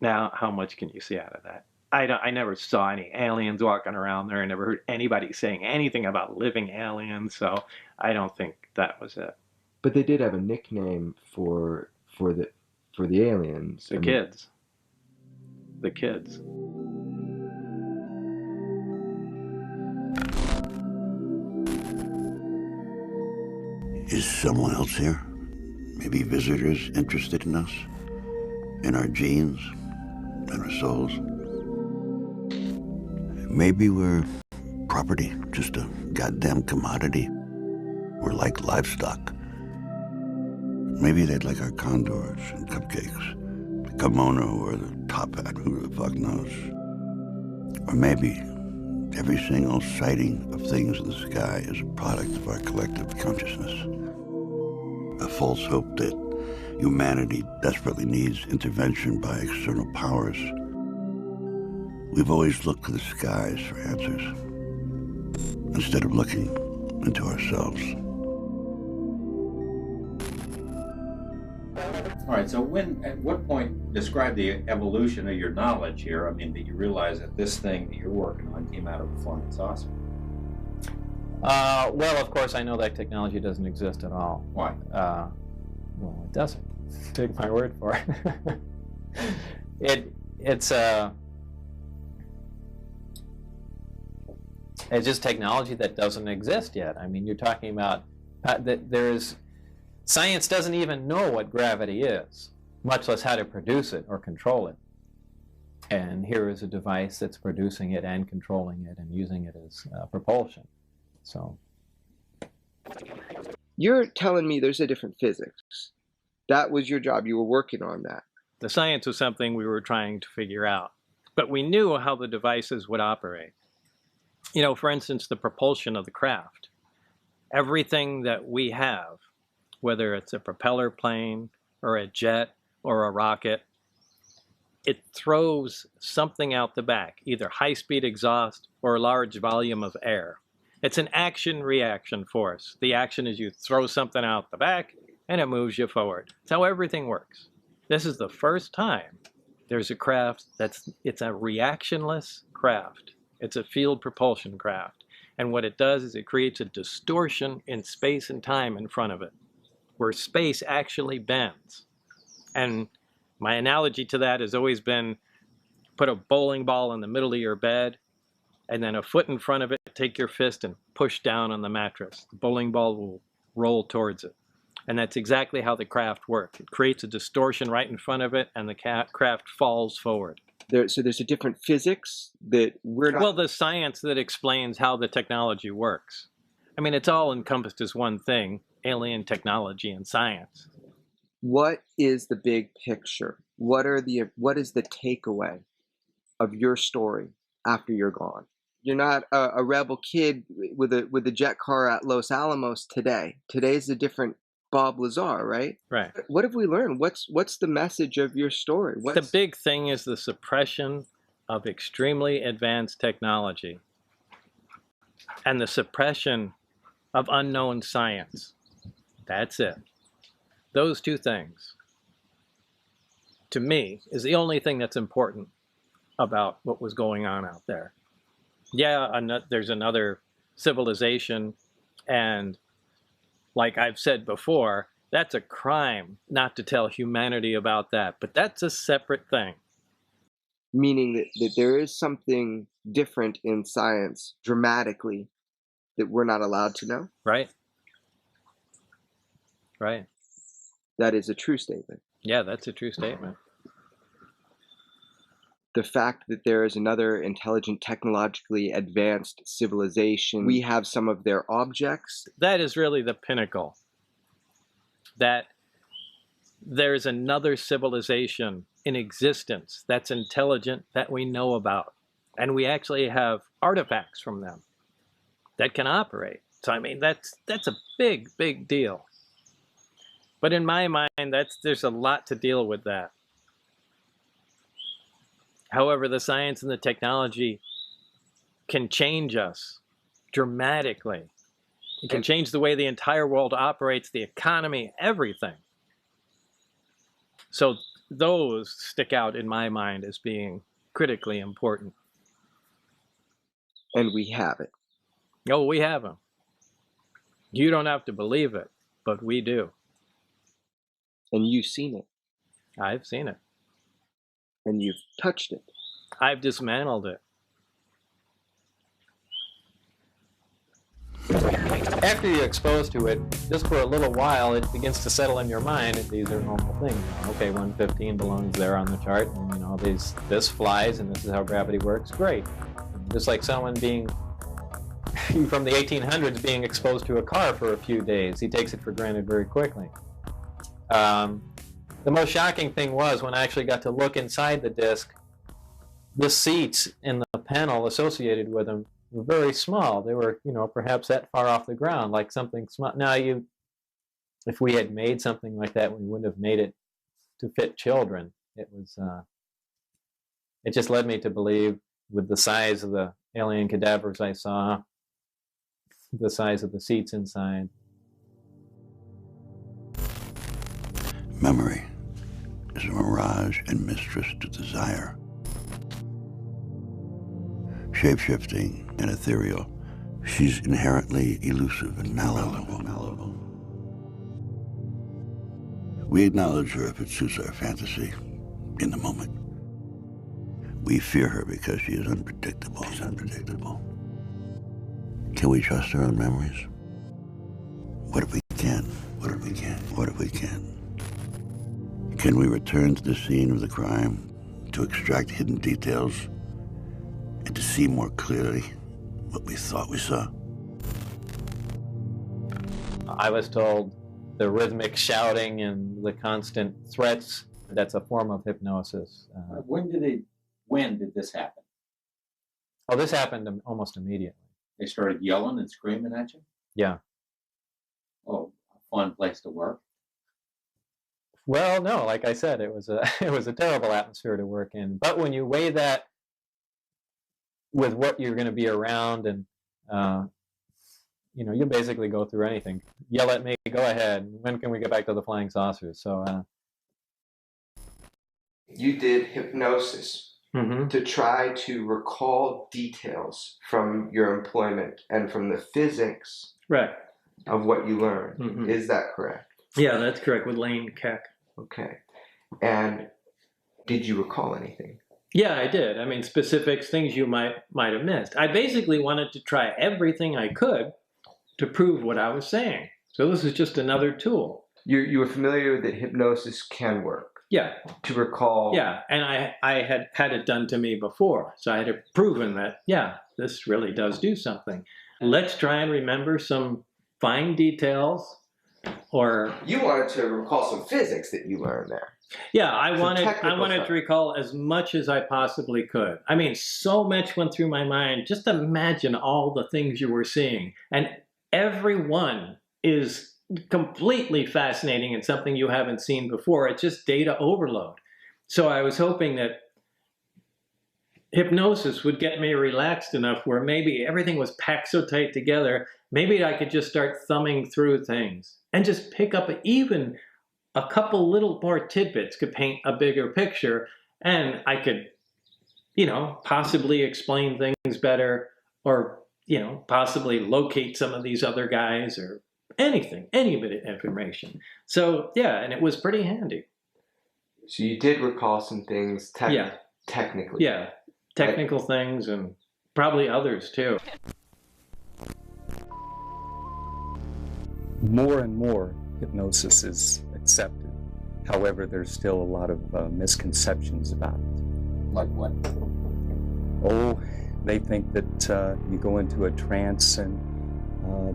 now how much can you see out of that? I never saw any aliens walking around there. I never heard anybody saying anything about living aliens. So I don't think that was it. But they did have a nickname for the aliens. The kids. The kids. Is someone else here? Maybe visitors interested in us? In our genes? In our souls? Maybe we're property, just a goddamn commodity. We're like livestock. Maybe they'd like our condors and cupcakes, the kimono or the top hat, who the fuck knows. Or maybe every single sighting of things in the sky is a product of our collective consciousness. A false hope that humanity desperately needs intervention by external powers. We've always looked to the skies for answers, instead of looking into ourselves. All right, so at what point, describe the evolution of your knowledge here? I mean, that you realize that this thing that you're working on came out of a flying saucer? Well, of course, I know that technology doesn't exist at all. Why? Well, it doesn't. Take my word for it. It's just technology that doesn't exist yet. I mean, you're talking about that science doesn't even know what gravity is, much less how to produce it or control it. And here is a device that's producing it and controlling it and using it as propulsion. So you're telling me there's a different physics. That was your job. You were working on that. The science was something we were trying to figure out. but we knew how the devices would operate. You know, for instance, the propulsion of the craft. Everything that we have, whether it's a propeller plane or a jet or a rocket, it throws something out the back, either high-speed exhaust or a large volume of air. It's an action-reaction force. The action is you throw something out the back and it moves you forward. That's how everything works. This is the first time there's a craft it's a reactionless craft. It's a field propulsion craft. And what it does is it creates a distortion in space and time in front of it, where space actually bends. And my analogy to that has always been, put a bowling ball in the middle of your bed, and then a foot in front of it, take your fist and push down on the mattress. The bowling ball will roll towards it. And that's exactly how the craft works. It creates a distortion right in front of it, and the craft falls forward. So there's a different physics that we're not... Well, the science that explains how the technology works. I mean, it's all encompassed as one thing, alien technology and science. What is the big picture? What is the takeaway of your story after you're gone? You're not a rebel kid with a jet car at Los Alamos today. Today's a different Bob Lazar, right? Right. What have we learned? What's the message of your story? The big thing is the suppression of extremely advanced technology and the suppression of unknown science. That's it. Those two things, to me, is the only thing that's important about what was going on out there. Yeah, there's another civilization, and like I've said before, that's a crime not to tell humanity about that, but that's a separate thing. Meaning that there is something different in science dramatically that we're not allowed to know? Right. Right. That is a true statement. Yeah, that's a true statement. The fact that there is another intelligent, technologically advanced civilization, we have some of their objects. That is really the pinnacle. That there's another civilization in existence that's intelligent that we know about. And we actually have artifacts from them that can operate. So, I mean, that's a big, big deal. But in my mind, there's a lot to deal with that. However, the science and the technology can change us dramatically. It can change the way the entire world operates, the economy, everything. So those stick out in my mind as being critically important. And we have it. Oh, we have them. You don't have to believe it, but we do. And you've seen it. I've seen it. And you've touched it. I've dismantled it. After you're exposed to it, just for a little while, it begins to settle in your mind that these are normal things. Okay, 115 belongs there on the chart, and this flies, and this is how gravity works. Great. Just like someone being from the 1800s being exposed to a car for a few days, he takes it for granted very quickly. The most shocking thing was when I actually got to look inside the disc, the seats in the panel associated with them were very small. They were, perhaps that far off the ground, like something small. Now, if we had made something like that, we wouldn't have made it to fit children. It just led me to believe, with the size of the alien cadavers I saw, the size of the seats inside. Memory is a mirage and mistress to desire. Shape-shifting and ethereal, she's inherently elusive and malleable. We acknowledge her if it suits our fantasy in the moment. We fear her because she is unpredictable. Can we trust her own memories? What if we can? What if we can? What if we can? Can we return to the scene of the crime to extract hidden details and to see more clearly what we thought we saw? I was told the rhythmic shouting and the constant threats, that's a form of hypnosis. When do they When did this happen? Oh, this happened almost immediately. They started yelling and screaming at you? Yeah. Oh, a fun place to work. Well, no, like I said, it was a terrible atmosphere to work in. But when you weigh that with what you're going to be around, and you know, you basically go through anything. Yell at me, go ahead. When can we get back to the flying saucers? So you did hypnosis to try to recall details from your employment and from the physics of what you learned. Is that correct? Yeah, that's correct, with Lane Keck. Okay. And did you recall anything? Yeah, I did. I mean, specifics, things you might have missed. I basically wanted to try everything I could to prove what I was saying. So this is just another tool. You were familiar that hypnosis can work? Yeah. To recall? Yeah, and I had it done to me before. So I had proven that, yeah, this really does do something. Let's try and remember some fine details. Or you wanted to recall some physics that you learned there. Yeah, I wanted to recall as much as I possibly could. I mean, so much went through my mind. Just imagine all the things you were seeing. And every one is completely fascinating and something you haven't seen before. It's just data overload. So I was hoping that hypnosis would get me relaxed enough where maybe everything was packed so tight together, maybe I could just start thumbing through things and just pick up even a couple little more tidbits could paint a bigger picture, and I could, you know, possibly explain things better, or, you know, possibly locate some of these other guys, or anything, any bit of information. So, yeah, and it was pretty handy. So you did recall some things technically? Yeah, technical things, and probably others too. More and more hypnosis is accepted. However, there's still a lot of misconceptions about it. Like what? Oh, they think that you go into a trance and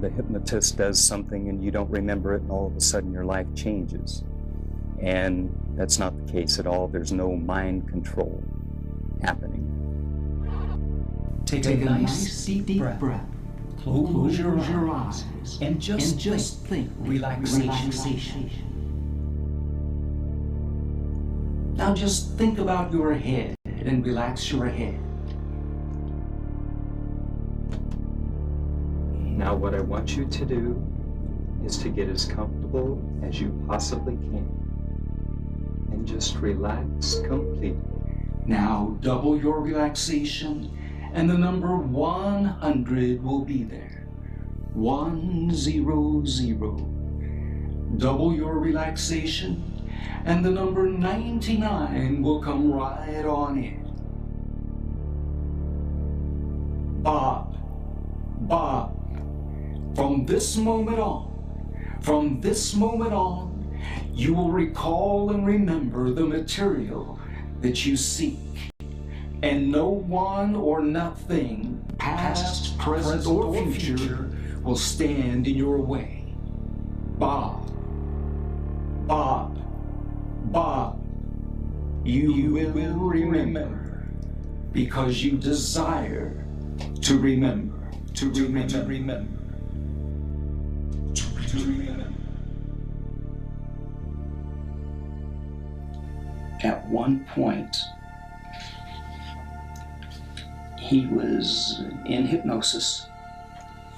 the hypnotist does something and you don't remember it, and all of a sudden your life changes. And that's not the case at all. There's no mind control happening. Take a nice deep breath. Close your eyes and just think relaxation. Now just think about your head and relax your head. Now what I want you to do is to get as comfortable as you possibly can and just relax completely. Now double your relaxation, and the number 100 will be there. 100. Double your relaxation, and the number 99 will come right on in. Bob, from this moment on, you will recall and remember the material that you seek. And no one or nothing, past, present, or future, will stand in your way. Bob, you will remember, because you desire to remember, to remember. At one point, he was in hypnosis.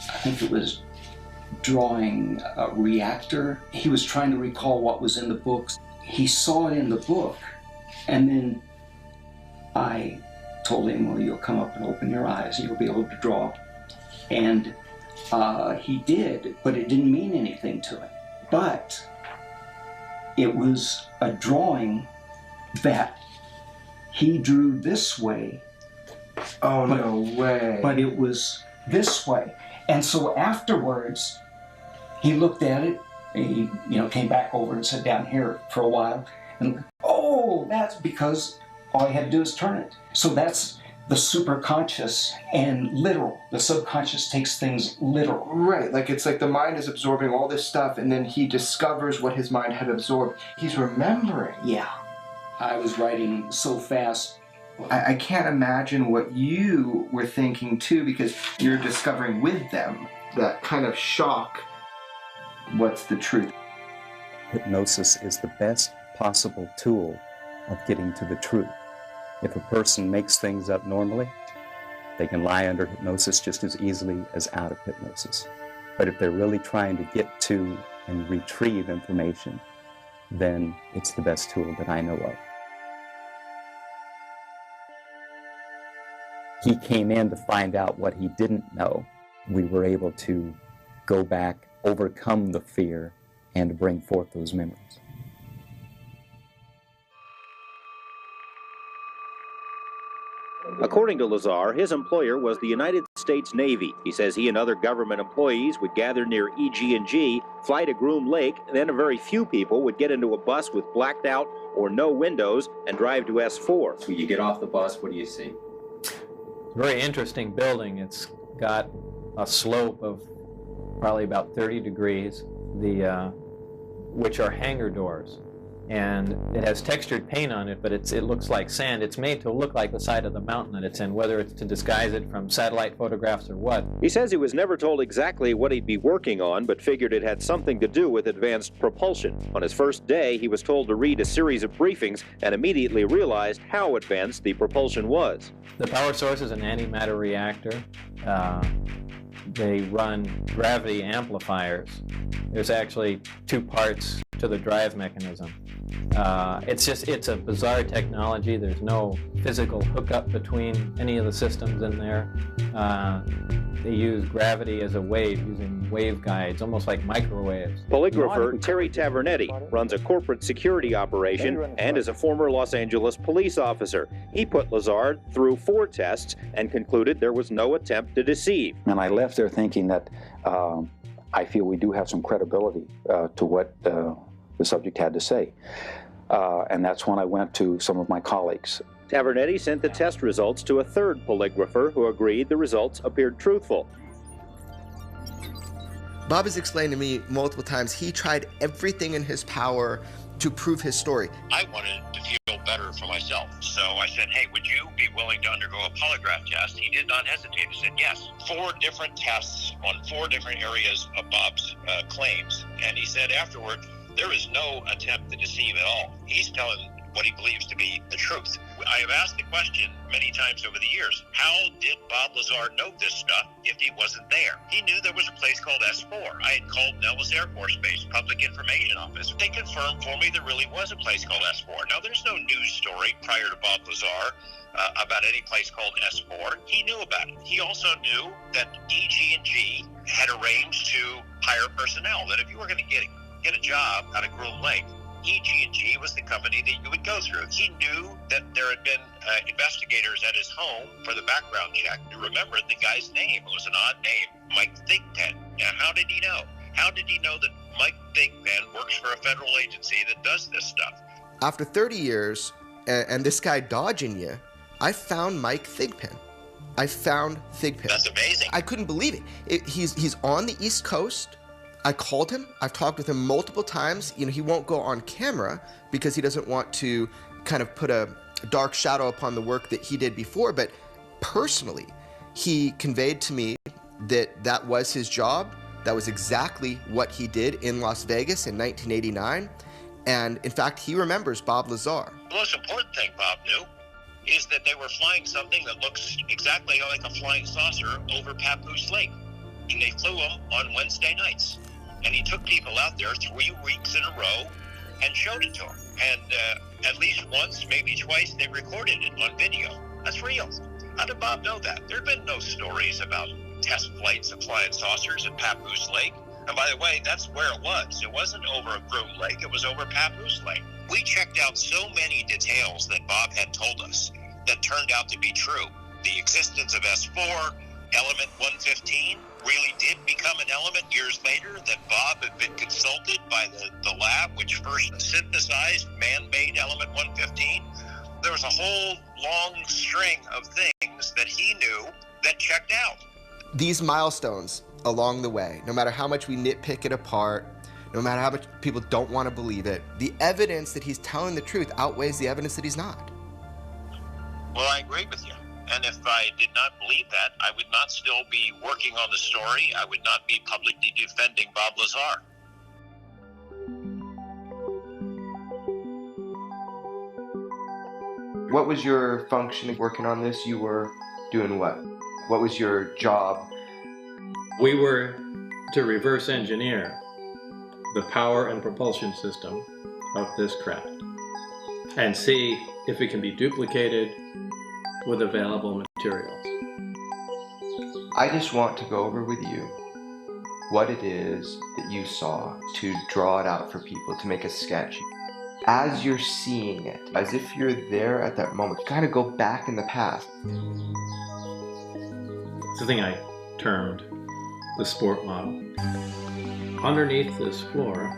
I think it was drawing a reactor. He was trying to recall what was in the books. He saw it in the book, and then I told him, well, you'll come up and open your eyes and you'll be able to draw. And he did, but it didn't mean anything to him. But it was a drawing that he drew this way. Oh, no way. But it was this way. And so afterwards, he looked at it, and he came back over and sat down here for a while. And, oh, that's because all he had to do is turn it. So that's the superconscious and literal. The subconscious takes things literal. Right, it's like the mind is absorbing all this stuff, and then he discovers what his mind had absorbed. He's remembering. Yeah. I was writing so fast, I can't imagine what you were thinking too, because you're discovering with them that kind of shock. What's the truth? Hypnosis is the best possible tool of getting to the truth. If a person makes things up normally, they can lie under hypnosis just as easily as out of hypnosis. But if they're really trying to get to and retrieve information, then it's the best tool that I know of. He came in to find out what he didn't know. We were able to go back, overcome the fear, and bring forth those memories. According to Lazar, his employer was the United States Navy. He says he and other government employees would gather near EG&G, fly to Groom Lake, then a very few people would get into a bus with blacked out or no windows and drive to S4. When you get off the bus, what do you see? Very interesting building. It's got a slope of probably about 30 degrees, which are hangar doors. And it has textured paint on it, but it looks like sand. It's made to look like the side of the mountain that it's in, whether it's to disguise it from satellite photographs or what. He says he was never told exactly what he'd be working on, but figured it had something to do with advanced propulsion. On his first day, he was told to read a series of briefings and immediately realized how advanced the propulsion was. The power source is an antimatter reactor. They run gravity amplifiers. There's actually two parts to the drive mechanism. It's a bizarre technology. There's no physical hookup between any of the systems in there. They use gravity as a wave, using waveguides, almost like microwaves. Polygrapher Terry Tavernetti runs a corporate security operation and is a former Los Angeles police officer. He put Lazar through 4 tests and concluded there was no attempt to deceive. And I left there thinking that I feel we do have some credibility to what the subject had to say. And that's when I went to some of my colleagues. Tavernetti sent the test results to a third polygrapher who agreed the results appeared truthful. Bob has explained to me multiple times he tried everything in his power to prove his story. I wanted to feel better for myself, so I said, hey, would you be willing to undergo a polygraph test? He did not hesitate. He said yes. 4 different tests on 4 different areas of Bob's claims, and he said afterward, there is no attempt to deceive at all. He's telling what he believes to be the truth. I have asked the question many times over the years, how did Bob Lazar know this stuff if he wasn't there? He knew there was a place called S4. I had called Nellis Air Force Base Public Information Office. They confirmed for me there really was a place called S4. Now, there's no news story prior to Bob Lazar about any place called S4. He knew about it. He also knew that EG&G had arranged to hire personnel, that if you were going to get a job out of Groom Lake, EG&G was the company that you would go through. He knew that there had been investigators at his home for the background check. He remembered the guy's name. It was an odd name, Mike Thigpen. Now, how did he know? How did he know that Mike Thigpen works for a federal agency that does this stuff? After 30 years, and this guy dodging you, I found Mike Thigpen. I found Thigpen. That's amazing. I couldn't believe it. He's on the East Coast. I called him. I've talked with him multiple times. You know, he won't go on camera because he doesn't want to kind of put a dark shadow upon the work that he did before. But personally, he conveyed to me that that was his job. That was exactly what he did in Las Vegas in 1989. And in fact, he remembers Bob Lazar. The most important thing Bob knew is that they were flying something that looks exactly like a flying saucer over Papoose Lake. And they flew them on Wednesday nights. And he took people out there 3 weeks in a row and showed it to them. And at least once, maybe twice, they recorded it on video. That's real. How did Bob know that? There had been no stories about test flights of flying saucers at Papoose Lake. And by the way, that's where it was. It wasn't over Groom Lake. It was over Papoose Lake. We checked out so many details that Bob had told us that turned out to be true. The existence of S4, element 115, really did become an element years later, that Bob had been consulted by the lab which first synthesized man-made element 115. There was a whole long string of things that he knew that checked out. These milestones along the way, no matter how much we nitpick it apart, no matter how much people don't want to believe it, the evidence that he's telling the truth outweighs the evidence that he's not. Well, I agree with you. And if I did not believe that, I would not still be working on the story. I would not be publicly defending Bob Lazar. What was your function working on this? You were doing what? What was your job? We were to reverse engineer the power and propulsion system of this craft and see if it can be duplicated with available materials. I just want to go over with you what it is that you saw, to draw it out for people, to make a sketch. As you're seeing it, as if you're there at that moment, kind of go back in the past. It's the thing I termed the sport model. Underneath this floor,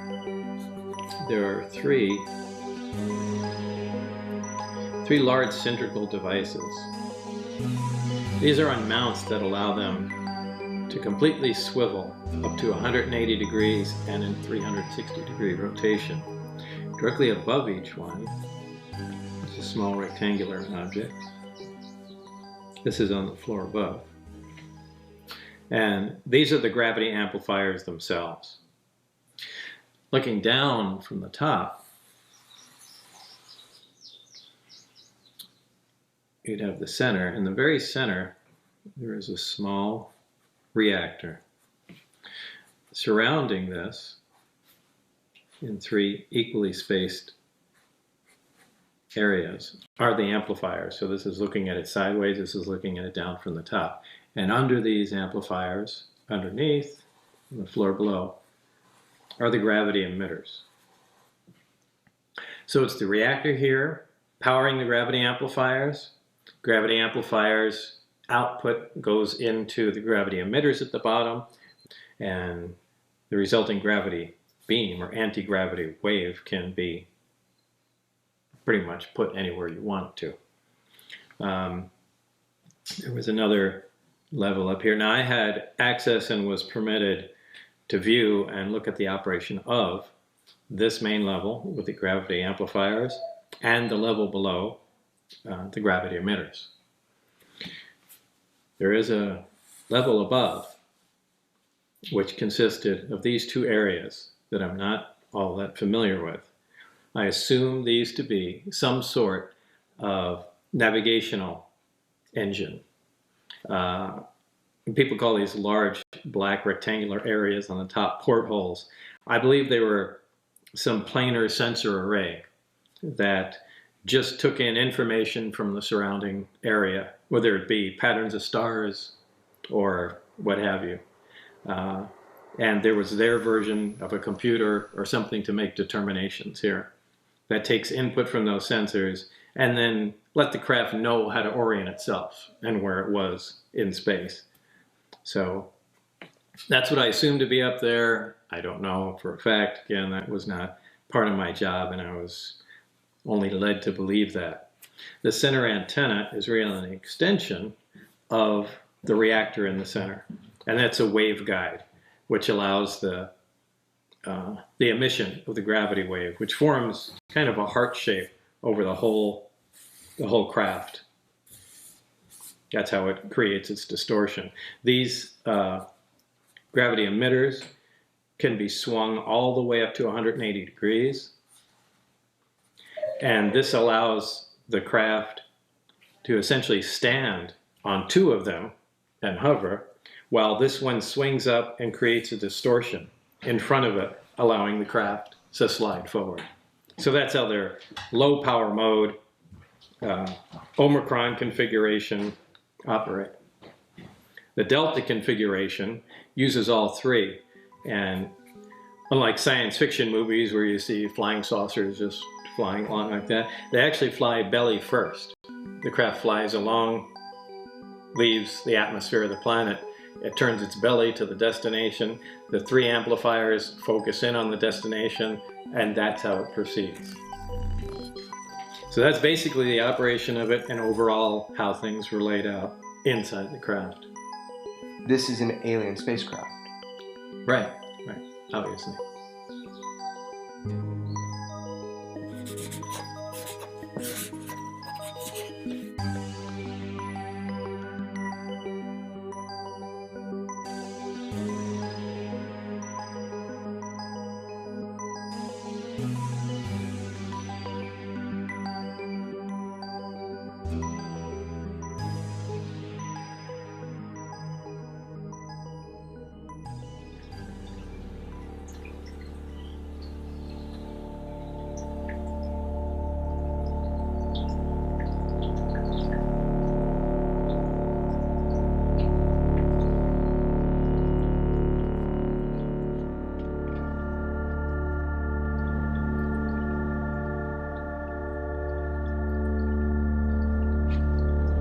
there are three large cylindrical devices. These are on mounts that allow them to completely swivel up to 180 degrees and in 360 degree rotation. Directly above each one is a small rectangular object. This is on the floor above. And these are the gravity amplifiers themselves. Looking down from the top, you'd have the center. In the very center, there is a small reactor. Surrounding this, in three equally spaced areas, are the amplifiers. So this is looking at it sideways, this is looking at it down from the top. And under these amplifiers, underneath, on the floor below, are the gravity emitters. So it's the reactor here, powering the gravity amplifiers. Gravity amplifiers output goes into the gravity emitters at the bottom, and the resulting gravity beam or anti-gravity wave can be pretty much put anywhere you want it to. There was another level up here. Now I had access and was permitted to view and look at the operation of this main level with the gravity amplifiers and the level below, the gravity emitters. There is a level above which consisted of these two areas that I'm not all that familiar with. I assume these to be some sort of navigational engine. People call these large black rectangular areas on the top portholes. I believe they were some planar sensor array that just took in information from the surrounding area, whether it be patterns of stars or what have you. And there was their version of a computer or something to make determinations here that takes input from those sensors and then let the craft know how to orient itself and where it was in space. So that's what I assumed to be up there. I don't know for a fact. Again, that was not part of my job, and I was only led to believe that. The center antenna is really an extension of the reactor in the center, and that's a waveguide, which allows the emission of the gravity wave, which forms kind of a heart shape over the whole craft. That's how it creates its distortion. These gravity emitters can be swung all the way up to 180 degrees. And this allows the craft to essentially stand on two of them and hover, while this one swings up and creates a distortion in front of it, allowing the craft to slide forward. So that's how their low power mode, Omicron configuration operate. The Delta configuration uses all three, and unlike science fiction movies where you see flying saucers just flying along like that, they actually fly belly first. The craft flies along, leaves the atmosphere of the planet, it turns its belly to the destination, the three amplifiers focus in on the destination, and that's how it proceeds. So that's basically the operation of it and overall how things were laid out inside the craft. This is an alien spacecraft. Right, obviously.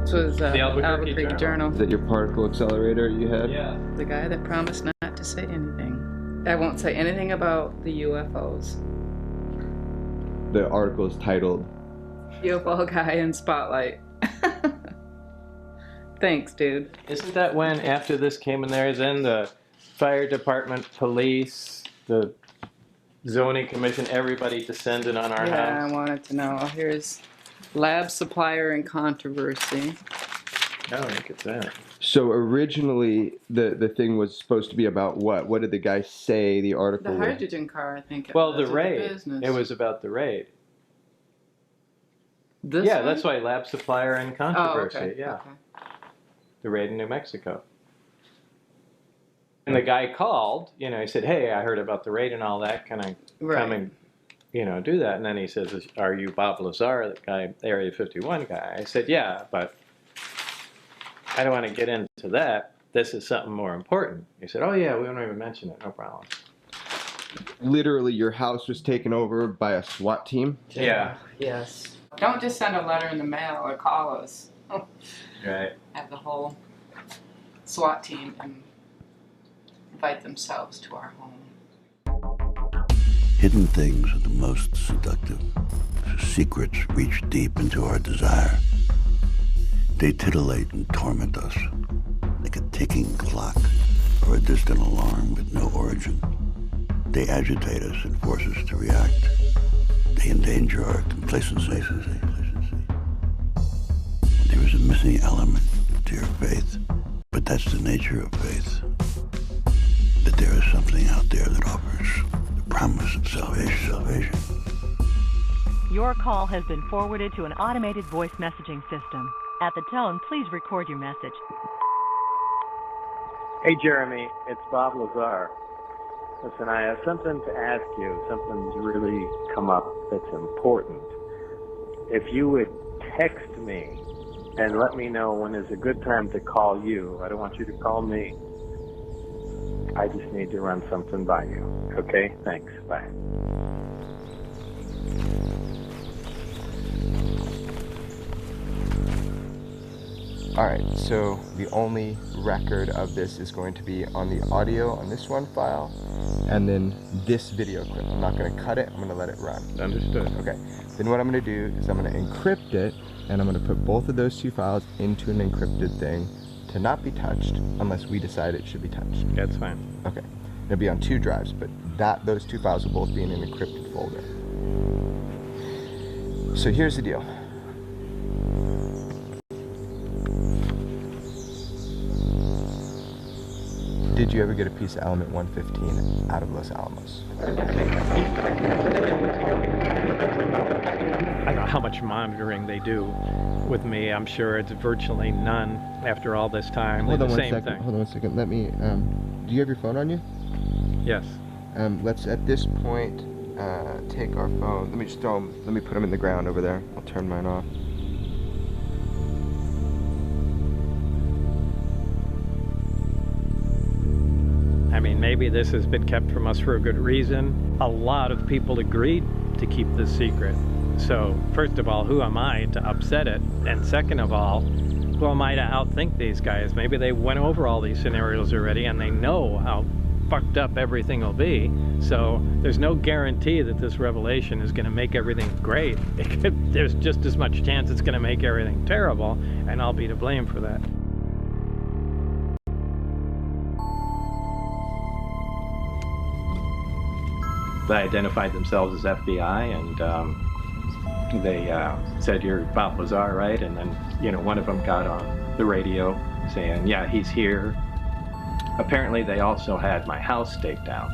This was The Albuquerque Journal. Is that your particle accelerator you had? Yeah. The guy that promised not to say anything. I won't say anything about the UFOs. The article is titled UFO guy in spotlight. Thanks, dude. Isn't that when, after this came in there, then the fire department, police, the zoning commission, everybody descended on our house? Yeah, I wanted to know. Here's lab supplier and controversy. Oh, look at that. So originally, the thing was supposed to be about what? What did the guy say? The article. The hydrogen car, I think. Well, the was, raid. business. It was about the raid. This yeah, one? that's why lab supplier and controversy. Oh, okay. Yeah. Okay. The raid in New Mexico. And the guy called, you know, he said, hey, I heard about the raid and all that. Can I come and, you know, do that? And then he says, are you Bob Lazar, the guy, Area 51 guy? I said, yeah, but I don't want to get into that. This is something more important. He said, oh, yeah, we won't even mention it. No problem. Literally, your house was taken over by a SWAT team? Yeah. Yes. Don't just send a letter in the mail or call us. Right. Have the whole SWAT team and invite themselves to our home. Hidden things are the most seductive. Secrets reach deep into our desire. They titillate and torment us, like a ticking clock or a distant alarm with no origin. They agitate us and force us to react. They endanger our complacency. There is a missing element to your faith, but that's the nature of faith. That there is something out there that offers the promise of salvation. Your call has been forwarded to an automated voice messaging system. At the tone, please record your message. Hey, Jeremy, it's Bob Lazar. Listen, I have something to ask you. Something's really come up that's important. If you would text me and let me know when is a good time to call you. I don't want you to call me. I just need to run something by you. Okay? Thanks. Bye. Alright, so the only record of this is going to be on the audio on this one file, and then this video clip. I'm not going to cut it, I'm going to let it run. Understood. Okay, then what I'm going to do is I'm going to encrypt it, and I'm going to put both of those two files into an encrypted thing to not be touched unless we decide it should be touched. That's fine. Okay, it'll be on 2 drives, but those 2 files will both be in an encrypted folder. So here's the deal. Did you ever get a piece of element 115 out of Los Alamos? I don't know how much monitoring they do with me. I'm sure it's virtually none after all this time. Hold on one same second. thing. Hold on 1 second. Let me. Do you have your phone on you? Yes. Let's at this point take our phone. Let me just throw them. Let me put them in the ground over there. I'll turn mine off. I mean, maybe this has been kept from us for a good reason. A lot of people agreed to keep this secret. So, first of all, who am I to upset it? And second of all, who am I to outthink these guys? Maybe they went over all these scenarios already and they know how fucked up everything will be. So, there's no guarantee that this revelation is going to make everything great. There's just as much chance it's going to make everything terrible, and I'll be to blame for that. They identified themselves as FBI, and they said, you're Bob Lazar, right? And then, you know, one of them got on the radio saying, yeah, he's here. Apparently they also had my house staked out,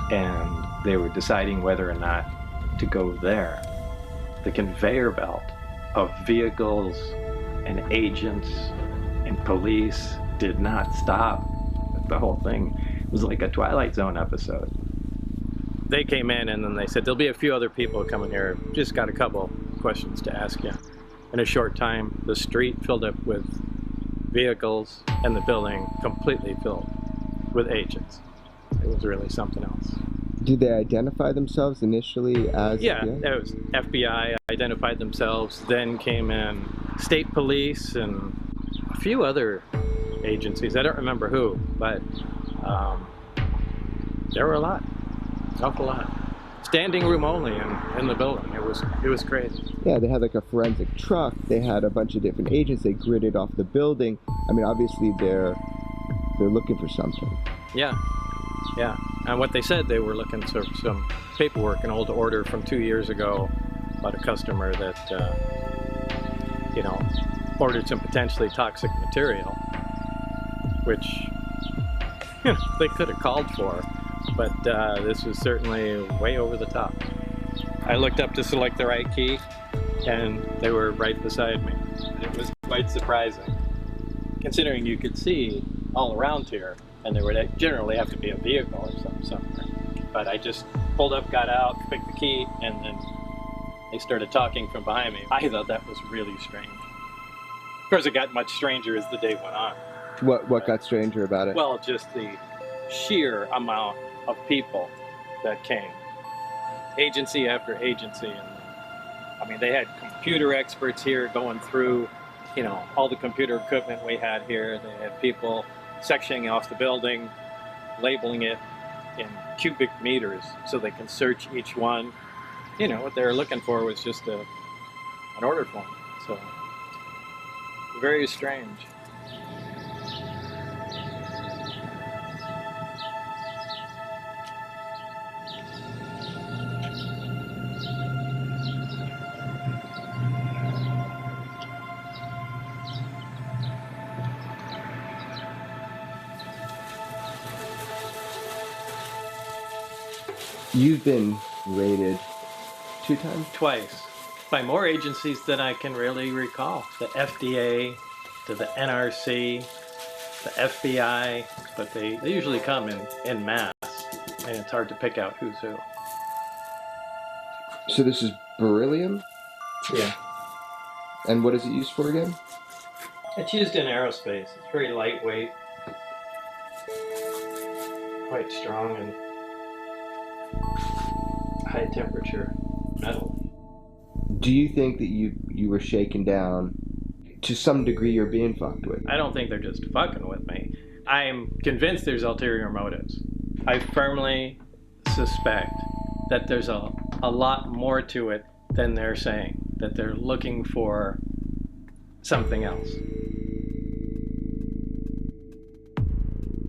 and they were deciding whether or not to go there. The conveyor belt of vehicles and agents and police did not stop. The whole thing was like a Twilight Zone episode. They came in and then they said, there'll be a few other people coming here. Just got a couple questions to ask you. In a short time, the street filled up with vehicles and the building completely filled with agents. It was really something else. Did they identify themselves initially as Yeah, FBI? it was FBI, identified themselves, then came in state police and a few other agencies. I don't remember who, but there were a lot, an awful lot. Standing room only in the building. It was crazy. Yeah, they had like a forensic truck. They had a bunch of different agents. They gridded off the building. I mean, obviously they're looking for something. Yeah, yeah. And what they said, they were looking for some paperwork, an old order from 2 years ago about a customer that, you know, ordered some potentially toxic material, which, you know, they could have called for, but this was certainly way over the top. I looked up to select the right key, and they were right beside me. It was quite surprising, considering you could see all around here, and there would generally have to be a vehicle or something somewhere. But I just pulled up, got out, picked the key, and then they started talking from behind me. I thought that was really strange. Of course, it got much stranger as the day went on. What got stranger about it? Well, just the sheer amount of people that came. Agency after agency. And I mean, they had computer experts here going through, you know, all the computer equipment we had here. They had people sectioning off the building, labeling it in cubic meters so they can search each one. You know, what they were looking for was just an order form. So, very strange. You've been raided 2 times? Twice. By more agencies than I can really recall. The FDA, to the NRC, the FBI, but they usually come in mass, and it's hard to pick out who's who. So this is beryllium? Yeah. And what is it used for again? It's used in aerospace. It's very lightweight, quite strong, and high temperature metal. Do you think that you were shaken down? To some degree you're being fucked with? I don't think they're just fucking with me. I'm convinced there's ulterior motives. I firmly suspect that there's a lot more to it than they're saying, that they're looking for something else.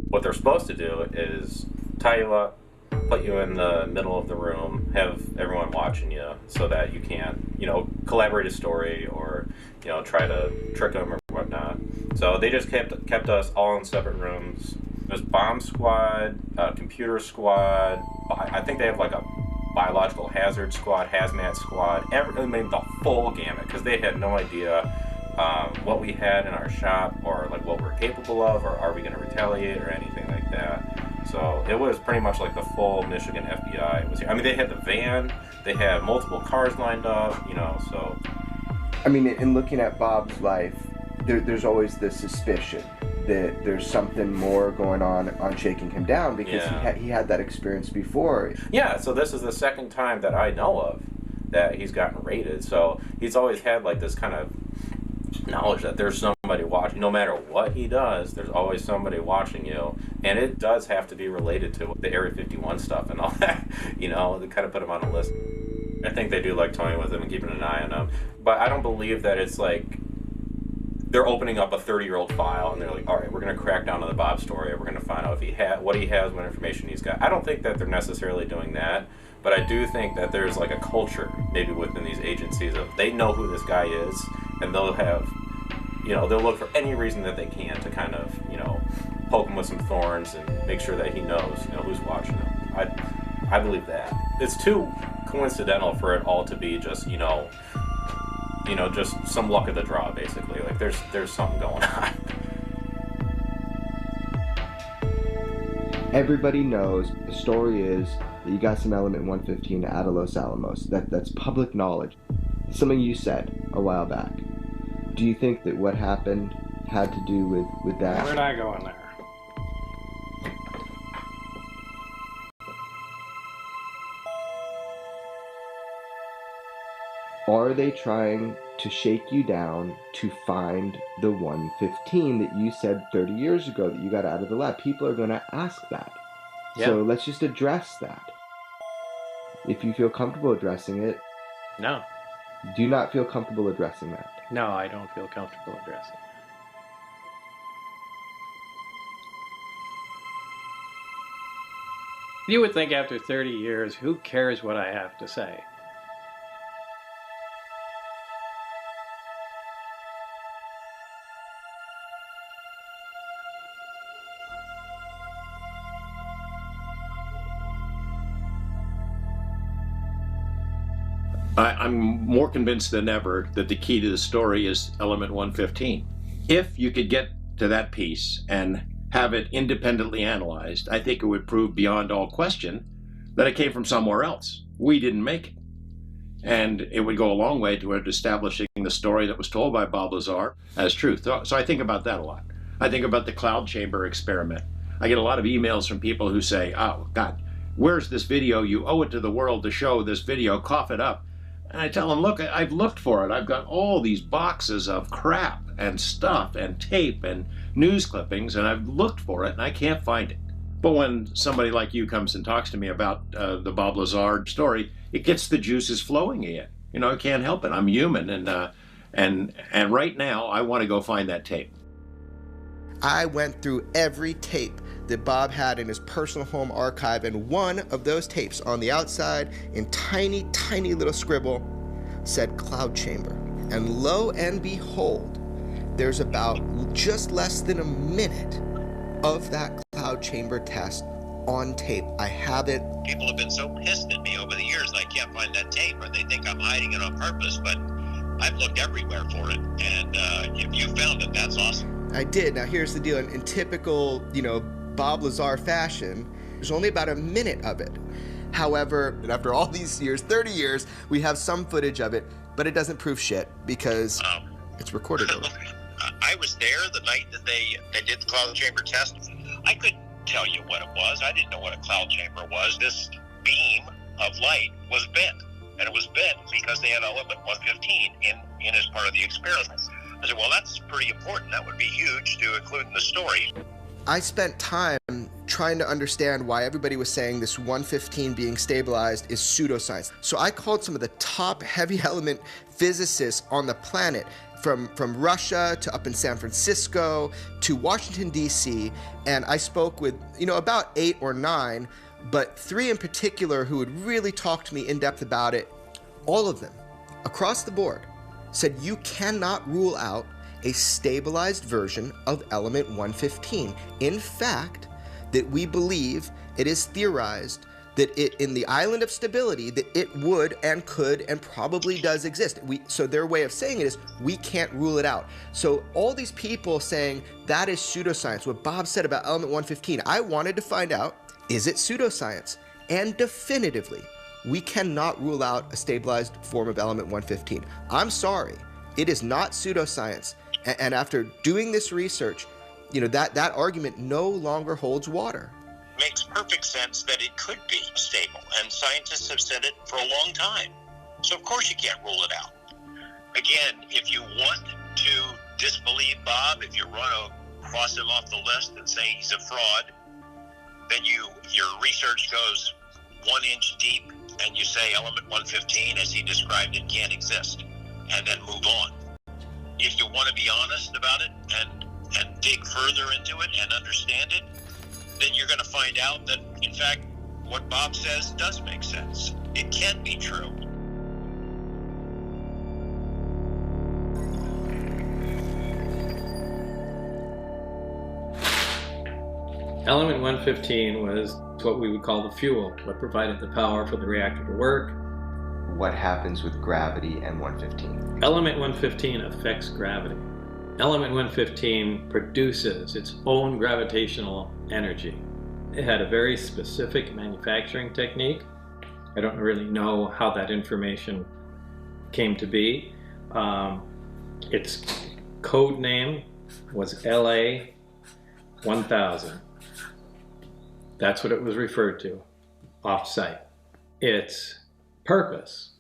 What they're supposed to do is tie you up, put you in the middle of the room, have everyone watching you so that you can't, you know, collaborate a story or, you know, try to trick them or whatnot. So they just kept us all in separate rooms. There's bomb squad, computer squad, I think they have like a biological hazard squad, hazmat squad, I mean the full gamut, because they had no idea what we had in our shop or like what we're capable of, or are we going to retaliate or anything like that. So it was pretty much like the full Michigan FBI was here. I mean, they had the van, they had multiple cars lined up, you know, so. I mean, in looking at Bob's life, there's always the suspicion that there's something more going on shaking him down, because he had that experience before. Yeah, so this is the second time that I know of that he's gotten raided. So he's always had like this kind of knowledge that there's somebody watching. No matter what he does, there's always somebody watching you. And it does have to be related to the Area 51 stuff and all that. You know, they kind of put him on a list. I think they do like toying with him and keeping an eye on him. But I don't believe that it's like they're opening up a 30-year-old file and they're like, all right, we're going to crack down on the Bob story. We're going to find out if what he has, what information he's got. I don't think that they're necessarily doing that. But I do think that there's like a culture maybe within these agencies of they know who this guy is, and they'll have, you know, they'll look for any reason that they can to kind of, you know, poke him with some thorns and make sure that he knows, you know, who's watching him. I believe that. It's too coincidental for it all to be just, you know, just some luck of the draw, basically. Like there's something going on. Everybody knows the story is that you got some element 115 out of Los Alamos. That's public knowledge. Something you said a while back. Do you think that what happened had to do with that? We're not going there. Are they trying to shake you down to find the 115 that you said 30 years ago that you got out of the lab. People are going to ask that. Yeah. So let's just address that. If you feel comfortable addressing it. No. Do you not feel comfortable addressing that? No, I don't feel comfortable addressing it. You would think after 30 years, who cares what I have to say? I'm more convinced than ever that the key to the story is element 115. If you could get to that piece and have it independently analyzed, I think it would prove beyond all question that it came from somewhere else. We didn't make it. And it would go a long way toward establishing the story that was told by Bob Lazar as truth. So I think about that a lot. I think about the cloud chamber experiment. I get a lot of emails from people who say, oh, God, where's this video? You owe it to the world to show this video. Cough it up. And I tell them, look, I've looked for it. I've got all these boxes of crap and stuff and tape and news clippings, and I've looked for it, and I can't find it. But when somebody like you comes and talks to me about the Bob Lazar story, it gets the juices flowing again. You know, I can't help it. I'm human, and right now, I want to go find that tape. I went through every tape that Bob had in his personal home archive, and one of those tapes on the outside, in tiny, tiny little scribble, said cloud chamber. And lo and behold, there's about just less than a minute of that cloud chamber test on tape. I have it. People have been so pissed at me over the years that I can't find that tape, or they think I'm hiding it on purpose, but I've looked everywhere for it, and if you found it, that's awesome. I did. Now here's the deal. In typical, Bob Lazar fashion, there's only about a minute of it. However, after all these years, 30 years, we have some footage of it, but it doesn't prove shit because it's recorded over. I was there the night that they did the cloud chamber test. I couldn't tell you what it was. I didn't know what a cloud chamber was. This beam of light was bent, and it was bent because they had element 115 in as part of the experiment. I said, well, that's pretty important. That would be huge to include in the story. I spent time trying to understand why everybody was saying this 115 being stabilized is pseudoscience. So I called some of the top heavy element physicists on the planet, from Russia to up in San Francisco to Washington, D.C., and I spoke with, about 8 or 9, but 3 in particular who would really talk to me in depth about it. All of them, across the board, said you cannot rule out a stabilized version of element 115. In fact, that we believe it is theorized that it, in the island of stability, that it would and could and probably does exist. So their way of saying it is, we can't rule it out. So all these people saying that is pseudoscience, what Bob said about element 115, I wanted to find out, is it pseudoscience? And definitively, we cannot rule out a stabilized form of element 115. I'm sorry, it is not pseudoscience. And after doing this research, that argument no longer holds water. Makes perfect sense that it could be stable, and scientists have said it for a long time. So of course you can't rule it out. Again, if you want to disbelieve Bob, if you want to cross him off the list and say he's a fraud, then your research goes 1 inch deep and you say element 115 as he described it can't exist, and then move on. If you want to be honest about it and dig further into it and understand it, then you're going to find out that, in fact, what Bob says does make sense. It can be true. Element 115 was what we would call the fuel, what provided the power for the reactor to work. What happens with gravity and 115? Element 115 affects gravity. Element 115 produces its own gravitational energy. It had a very specific manufacturing technique. I don't really know how that information came to be. Its code name was LA 1000. That's what it was referred to, off-site. Its purpose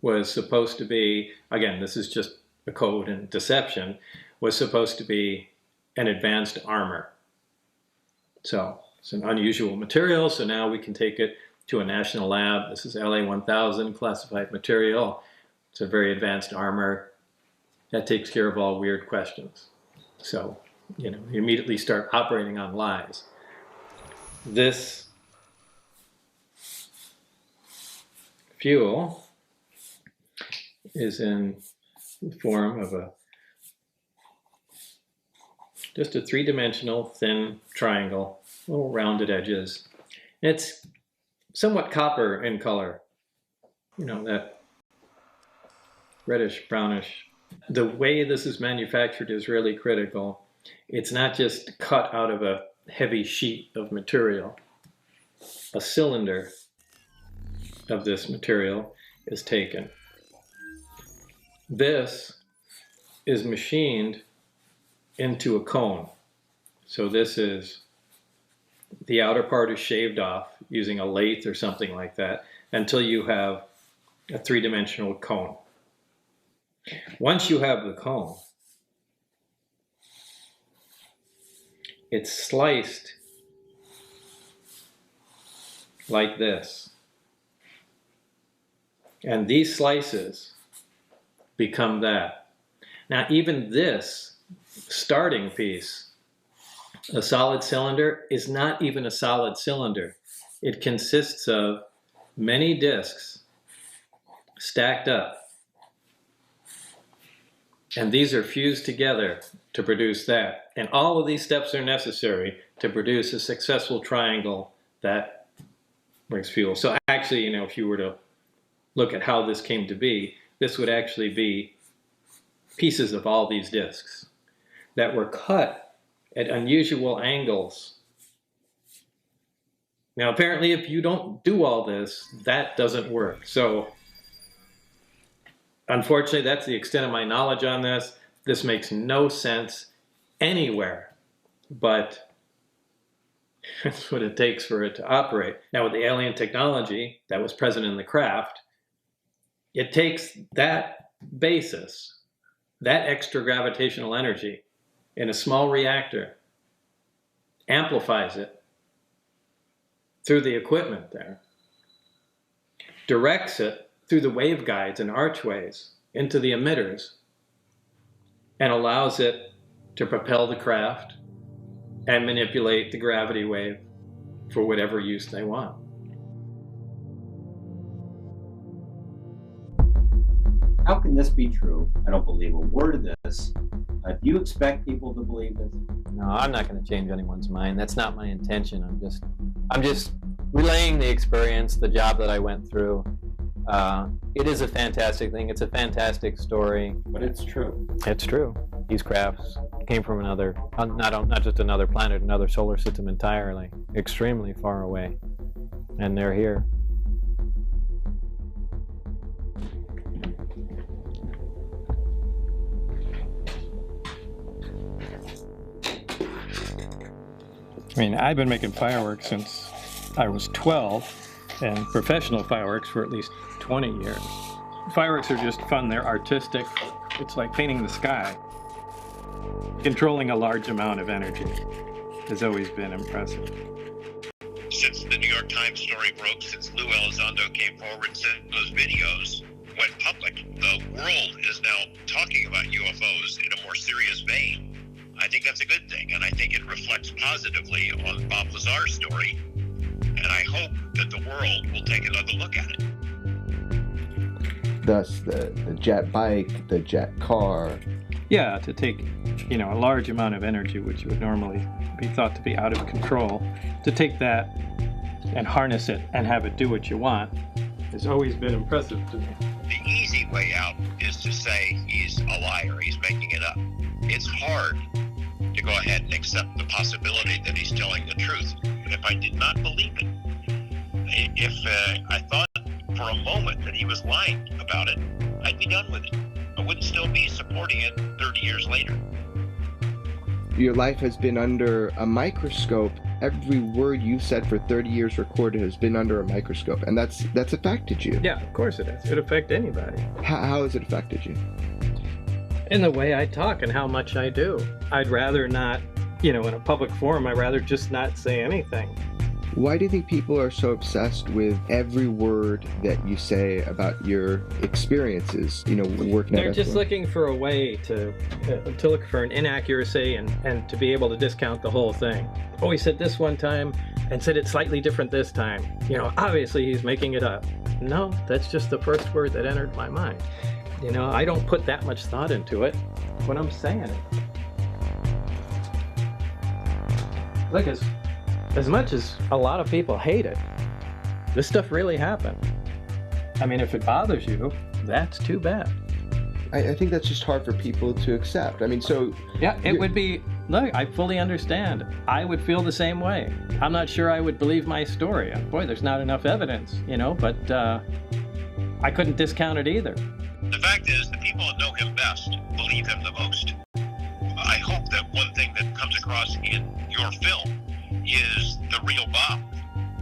was supposed to be, again, this is just a code and deception, was supposed to be an advanced armor. So it's an unusual material, so now we can take it to a national lab. This is LA-1000 classified material. It's a very advanced armor that takes care of all weird questions. So, you know, you immediately start operating on lies. This fuel is in the form of just a three-dimensional thin triangle, little rounded edges. It's somewhat copper in color, you know, that reddish brownish. The way this is manufactured is really critical. It's not just cut out of a heavy sheet of material. A cylinder of this material is taken. This is machined into a cone. So this is, the outer part is shaved off using a lathe or something like that until you have a three-dimensional cone. Once you have the cone, it's sliced like this. And these slices become that. Now, even this starting piece, a solid cylinder, is not even a solid cylinder. It consists of many discs stacked up. And these are fused together to produce that. And all of these steps are necessary to produce a successful triangle that brings fuel. So actually, you know, if you were to look at how this came to be, this would actually be pieces of all these discs that were cut at unusual angles. Now, apparently, if you don't do all this, that doesn't work. So, unfortunately, that's the extent of my knowledge on this. This makes no sense anywhere, but that's what it takes for it to operate. Now, with the alien technology that was present in the craft, it takes that basis, that extra gravitational energy in a small reactor, amplifies it through the equipment there, directs it through the waveguides and archways into the emitters, and allows it to propel the craft and manipulate the gravity wave for whatever use they want. How can this be true? I don't believe a word of this. Do you expect people to believe this? No, I'm not going to change anyone's mind. That's not my intention. I'm just relaying the experience, the job that I went through. It is a fantastic thing. It's a fantastic story. But it's true. It's true. These crafts came from another, not just another planet, another solar system entirely, extremely far away, and they're here. I mean, I've been making fireworks since I was 12, and professional fireworks for at least 20 years. Fireworks are just fun. They're artistic. It's like painting the sky. Controlling a large amount of energy has always been impressive. Since the New York Times story broke, since Lou Elizondo came forward, since those videos went public, the world is now talking about UFOs in a more serious vein. I think that's a good thing, and I think it reflects positively on Bob Lazar's story, and I hope that the world will take another look at it. Thus, the jet bike, the jet car. Yeah, to take, you know, a large amount of energy, which would normally be thought to be out of control, to take that and harness it and have it do what you want has always been impressive to me. The easy way out is to say he's a liar, he's making it up. It's hard to go ahead and accept the possibility that he's telling the truth. But if I did not believe it, if I thought for a moment that he was lying about it, I'd be done with it. I wouldn't still be supporting it 30 years later. Your life has been under a microscope every word you've said for 30 years recorded has been under a microscope, and that's affected you. Yeah, of course it has. It affects anybody. How has it affected you? In the way I talk and how much I do. I'd rather not, in a public forum, I'd rather just not say anything. Why do you think people are so obsessed with every word that you say about your experiences, working at They're just F1? looking for a way to look for an inaccuracy and to be able to discount the whole thing. Oh, he said this one time and said it slightly different this time. Obviously he's making it up. No, that's just the first word that entered my mind. I don't put that much thought into it when I'm saying it. Look, as much as a lot of people hate it, this stuff really happened. I mean, if it bothers you, that's too bad. I think that's just hard for people to accept. I mean, so... Yeah, it would be... Look, I fully understand. I would feel the same way. I'm not sure I would believe my story. Boy, there's not enough evidence, but I couldn't discount it either. The fact is, the people that know him best believe him the most. I hope that one thing that comes across in your film is the real Bob.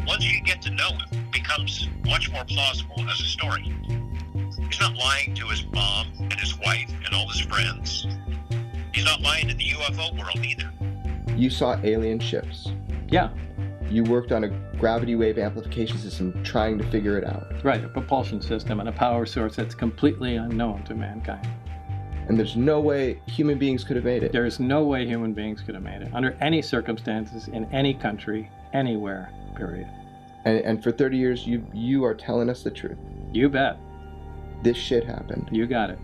Once you get to know him, it becomes much more plausible as a story. He's not lying to his mom and his wife and all his friends. He's not lying to the UFO world either. You saw alien ships. Yeah. You worked on a gravity wave amplification system trying to figure it out. Right, a propulsion system and a power source that's completely unknown to mankind. And there's no way human beings could have made it. There's no way human beings could have made it, under any circumstances, in any country, anywhere, period. And for 30 years, you are telling us the truth. You bet. This shit happened. You got it.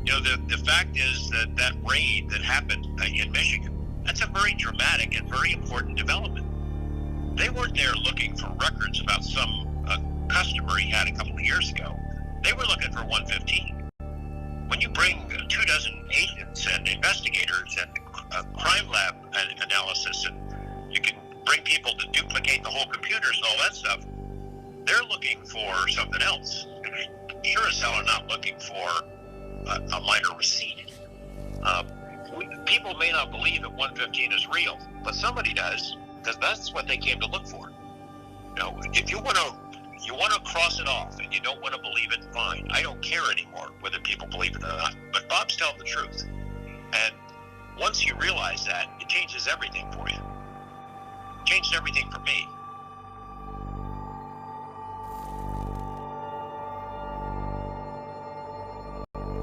The fact is that raid that happened in Michigan, that's a very dramatic and very important development. They weren't there looking for records about some customer he had a couple of years ago. They were looking for 115. When you bring 24 agents and investigators and crime lab analysis, and you can bring people to duplicate the whole computers and all that stuff, they're looking for something else. Sure as hell are not looking for a minor receipt. People may not believe that 115 is real, but somebody does, because that's what they came to look for. If you want to cross it off and you don't want to believe it, fine. I don't care anymore whether people believe it or not. But Bob's telling the truth. And once you realize that, it changes everything for you. It changed everything for me.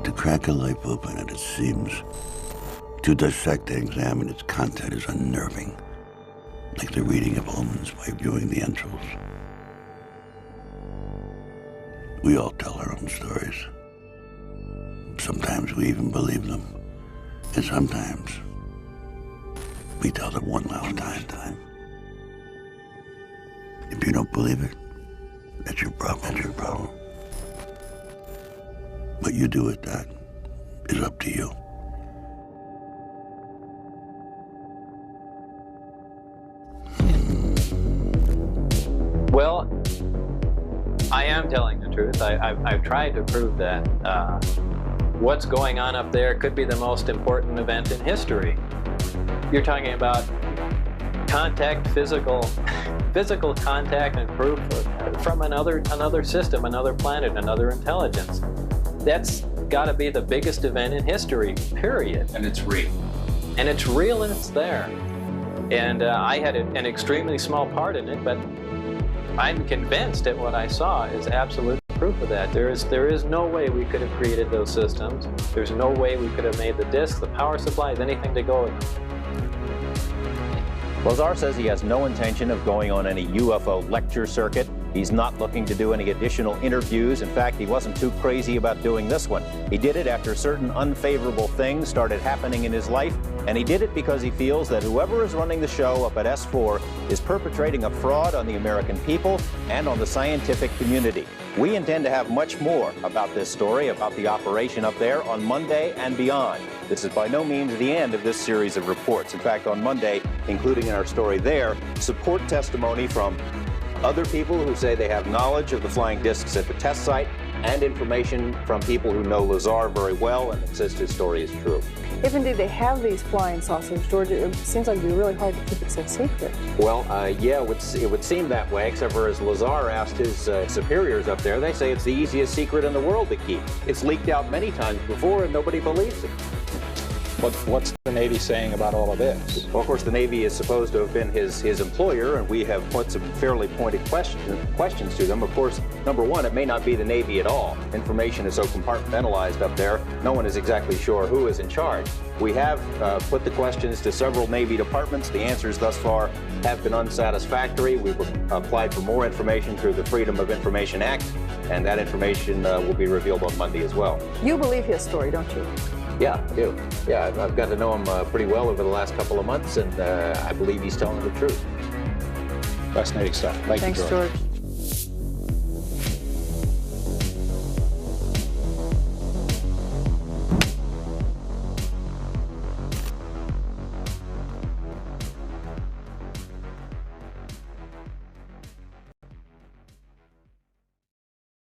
To crack a life open at its seams, to dissect and examine its content is unnerving, like the reading of omens by viewing the entrails. We all tell our own stories. Sometimes we even believe them, and sometimes we tell them one last time. If you don't believe it, that's your problem. That's your problem. What you do with that is up to you. Well, I am telling the truth. I've tried to prove that what's going on up there could be the most important event in history. You're talking about contact, physical contact and proof from another system, another planet, another intelligence. That's got to be the biggest event in history, period. And it's real. And it's real and it's there. And I had an extremely small part in it, but I'm convinced that what I saw is absolute proof of that. There is no way we could have created those systems. There's no way we could have made the discs, the power supplies, anything to go with them. Lazar says he has no intention of going on any UFO lecture circuit. He's not looking to do any additional interviews. In fact, he wasn't too crazy about doing this one. He did it after certain unfavorable things started happening in his life, and he did it because he feels that whoever is running the show up at S4 is perpetrating a fraud on the American people and on the scientific community. We intend to have much more about this story, about the operation up there, on Monday and beyond. This is by no means the end of this series of reports. In fact, on Monday, including in our story there, support testimony from other people who say they have knowledge of the flying discs at the test site, and information from people who know Lazar very well and insist his story is true. If indeed they have these flying saucers, George, it seems like it'd be really hard to keep it so secret. Well, yeah, it would seem that way, except for as Lazar asked his superiors up there, they say it's the easiest secret in the world to keep. It's leaked out many times before and nobody believes it. What's the Navy saying about all of this? Well, of course, the Navy is supposed to have been his employer, and we have put some fairly pointed questions to them. Of course, number one, it may not be the Navy at all. Information is so compartmentalized up there, no one is exactly sure who is in charge. We have put the questions to several Navy departments. The answers thus far have been unsatisfactory. We've applied for more information through the Freedom of Information Act, and that information will be revealed on Monday as well. You believe his story, don't you? Yeah, I do. Yeah, I've got to know him pretty well over the last couple of months, and I believe he's telling the truth. Fascinating stuff. Thanks, George.